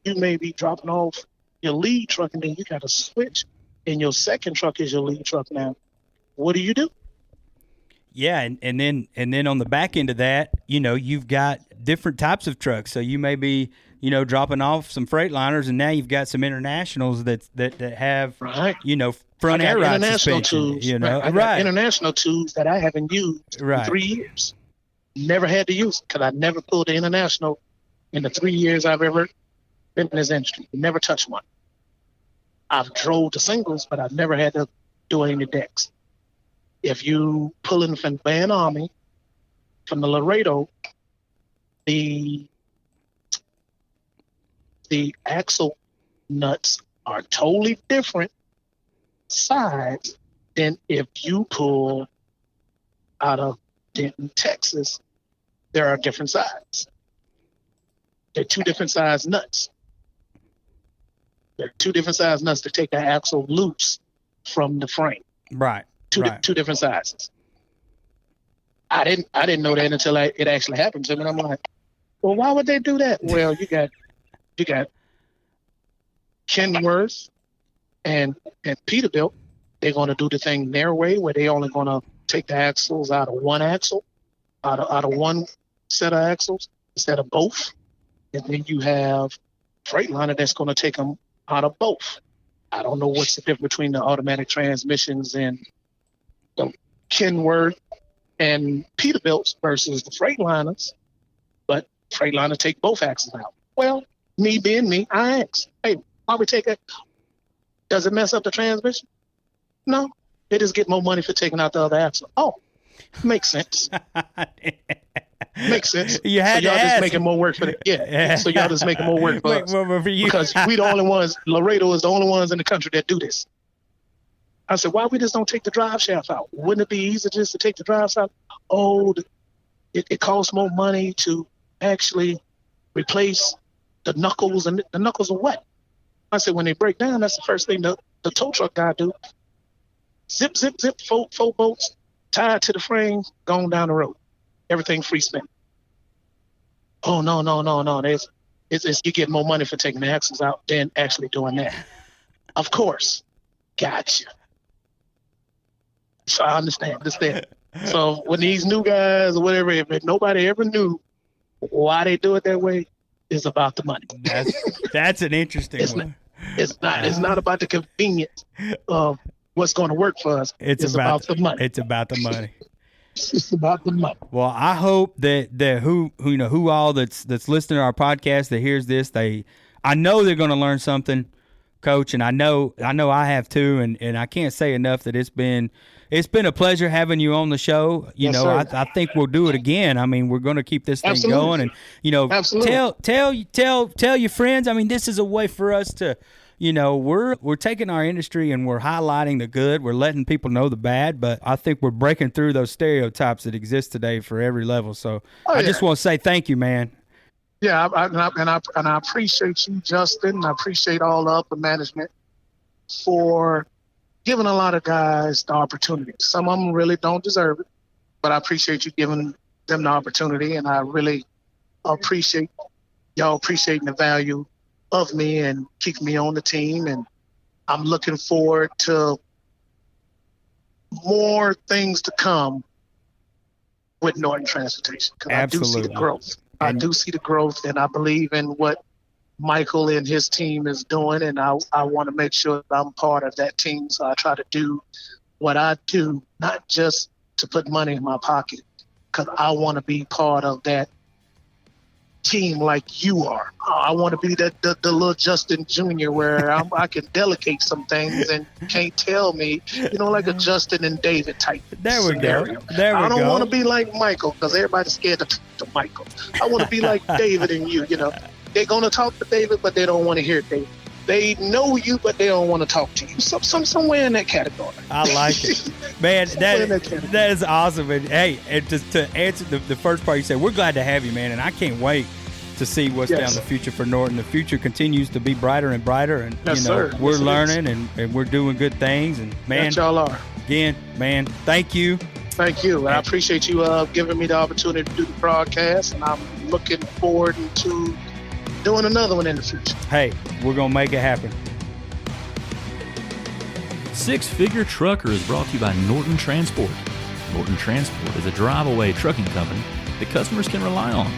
Speaker 3: you may be dropping off your lead truck and then you got to switch, and your second truck is your lead truck now. What do you do?
Speaker 2: Yeah, and then on the back end of that, you've got different types of trucks. So you may be, dropping off some Freightliners, and now you've got some internationals that have,
Speaker 3: right.
Speaker 2: Front air ride suspension.
Speaker 3: Tubes. I got international tubes that I haven't used in 3 years. Never had to use it, because I never pulled the international in the 3 years I've ever been in this industry. Never touched one. I've drove the singles, but I've never had to do any decks. If you pulling from Van Army, from the Laredo, the axle nuts are totally different size than if you pull out of Denton, Texas. There are different sizes. They're two different size nuts. They're two different size nuts to take the axle loose from the frame.
Speaker 2: Right.
Speaker 3: Two different sizes. I didn't know that until it actually happened to me. And I'm like, well, why would they do that? Well, you got Kenworth and Peterbilt. They're going to do the thing their way, where they only going to take the axles out of one axle, out of one set of axles instead of both. And then you have Freightliner that's going to take them out of both. I don't know what's the difference between the automatic transmissions and the Kenworth and Peterbilts versus the Freightliners, but Freightliner take both axles out. Well, me being me, I asked, hey, why we take it? Does it mess up the transmission? No, they just get more money for taking out the other axle. Oh, makes sense. Makes sense.
Speaker 2: You had
Speaker 3: so y'all
Speaker 2: to
Speaker 3: just
Speaker 2: ask.
Speaker 3: Making more work for the So y'all just making more work for us.
Speaker 2: For you.
Speaker 3: Because we the only ones. Laredo is the only ones in the country that do this. I said, why we just don't take the drive shaft out? Wouldn't it be easier just to take the drive shaft? Oh, it costs more money to actually replace the knuckles, and the knuckles are what? I said, when they break down, that's the first thing the tow truck guy do. Zip, zip, zip, four bolts tied to the frame, going down the road. Everything free spin. Oh, no. It's you get more money for taking the axles out than actually doing that. Of course. Gotcha. So I understand. So when these new guys or whatever, if nobody ever knew why they do it that way, it's about the money.
Speaker 2: That's an interesting one.
Speaker 3: It's not about the convenience of what's going to work for us. It's about the money.
Speaker 2: It's about the money.
Speaker 3: It's about the money.
Speaker 2: Well, I hope that who all that's listening to our podcast that hears this, I know they're going to learn something, Coach, and I know I have too, and I can't say enough that it's been a pleasure having you on the show. I think we'll do it again. I mean, we're going to keep this thing going, and tell your friends. I mean, this is a way for us to, we're taking our industry and we're highlighting the good. We're letting people know the bad, but I think we're breaking through those stereotypes that exist today for every level. So I just want to say thank you, man.
Speaker 3: Yeah, I appreciate you, Justin. I appreciate all the upper management for giving a lot of guys the opportunity. Some of them really don't deserve it, but I appreciate you giving them the opportunity, and I really appreciate y'all appreciating the value of me and keeping me on the team. And I'm looking forward to more things to come with Norton Transportation, because I do see the growth. I do see the growth, and I believe in what Michael and his team is doing, and I want to make sure that I'm part of that team. So I try to do what I do, not just to put money in my pocket, because I want to be part of that team like you are. I want to be the little Justin Jr. where I can delegate some things and can't tell me, like a Justin and David type scenario. I don't want to be like Michael because everybody's scared to talk to Michael. I want to be like David and you. They're going to talk to David, but they don't want to hear David. They know you, but they don't want to talk to you. Somewhere in that category.
Speaker 2: I like it. Man, that is awesome. And hey, and just to answer the first part you said, we're glad to have you, man. And I can't wait to see what's down the future for Norton. The future continues to be brighter and brighter. And, we're learning and we're doing good things. And, man,
Speaker 3: yes, y'all are.
Speaker 2: Again, man, thank you.
Speaker 3: Thank you. I appreciate you giving me the opportunity to do the broadcast. And I'm looking forward to doing another one in the future.
Speaker 2: Hey, we're going to make it happen.
Speaker 1: Six Figure Trucker is brought to you by Norton Transport. Norton Transport is a drive-away trucking company that customers can rely on.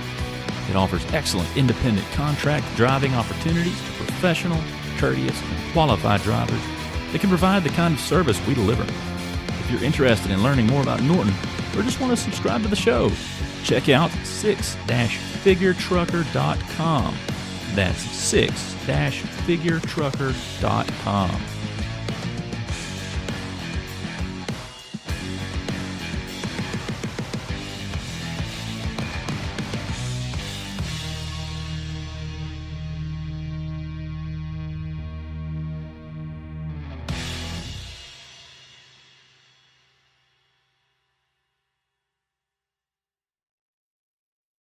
Speaker 1: It offers excellent independent contract driving opportunities to professional, courteous, and qualified drivers that can provide the kind of service we deliver. If you're interested in learning more about Norton or just want to subscribe to the show, check out 6-figuretrucker.com. That's 6-figuretrucker.com.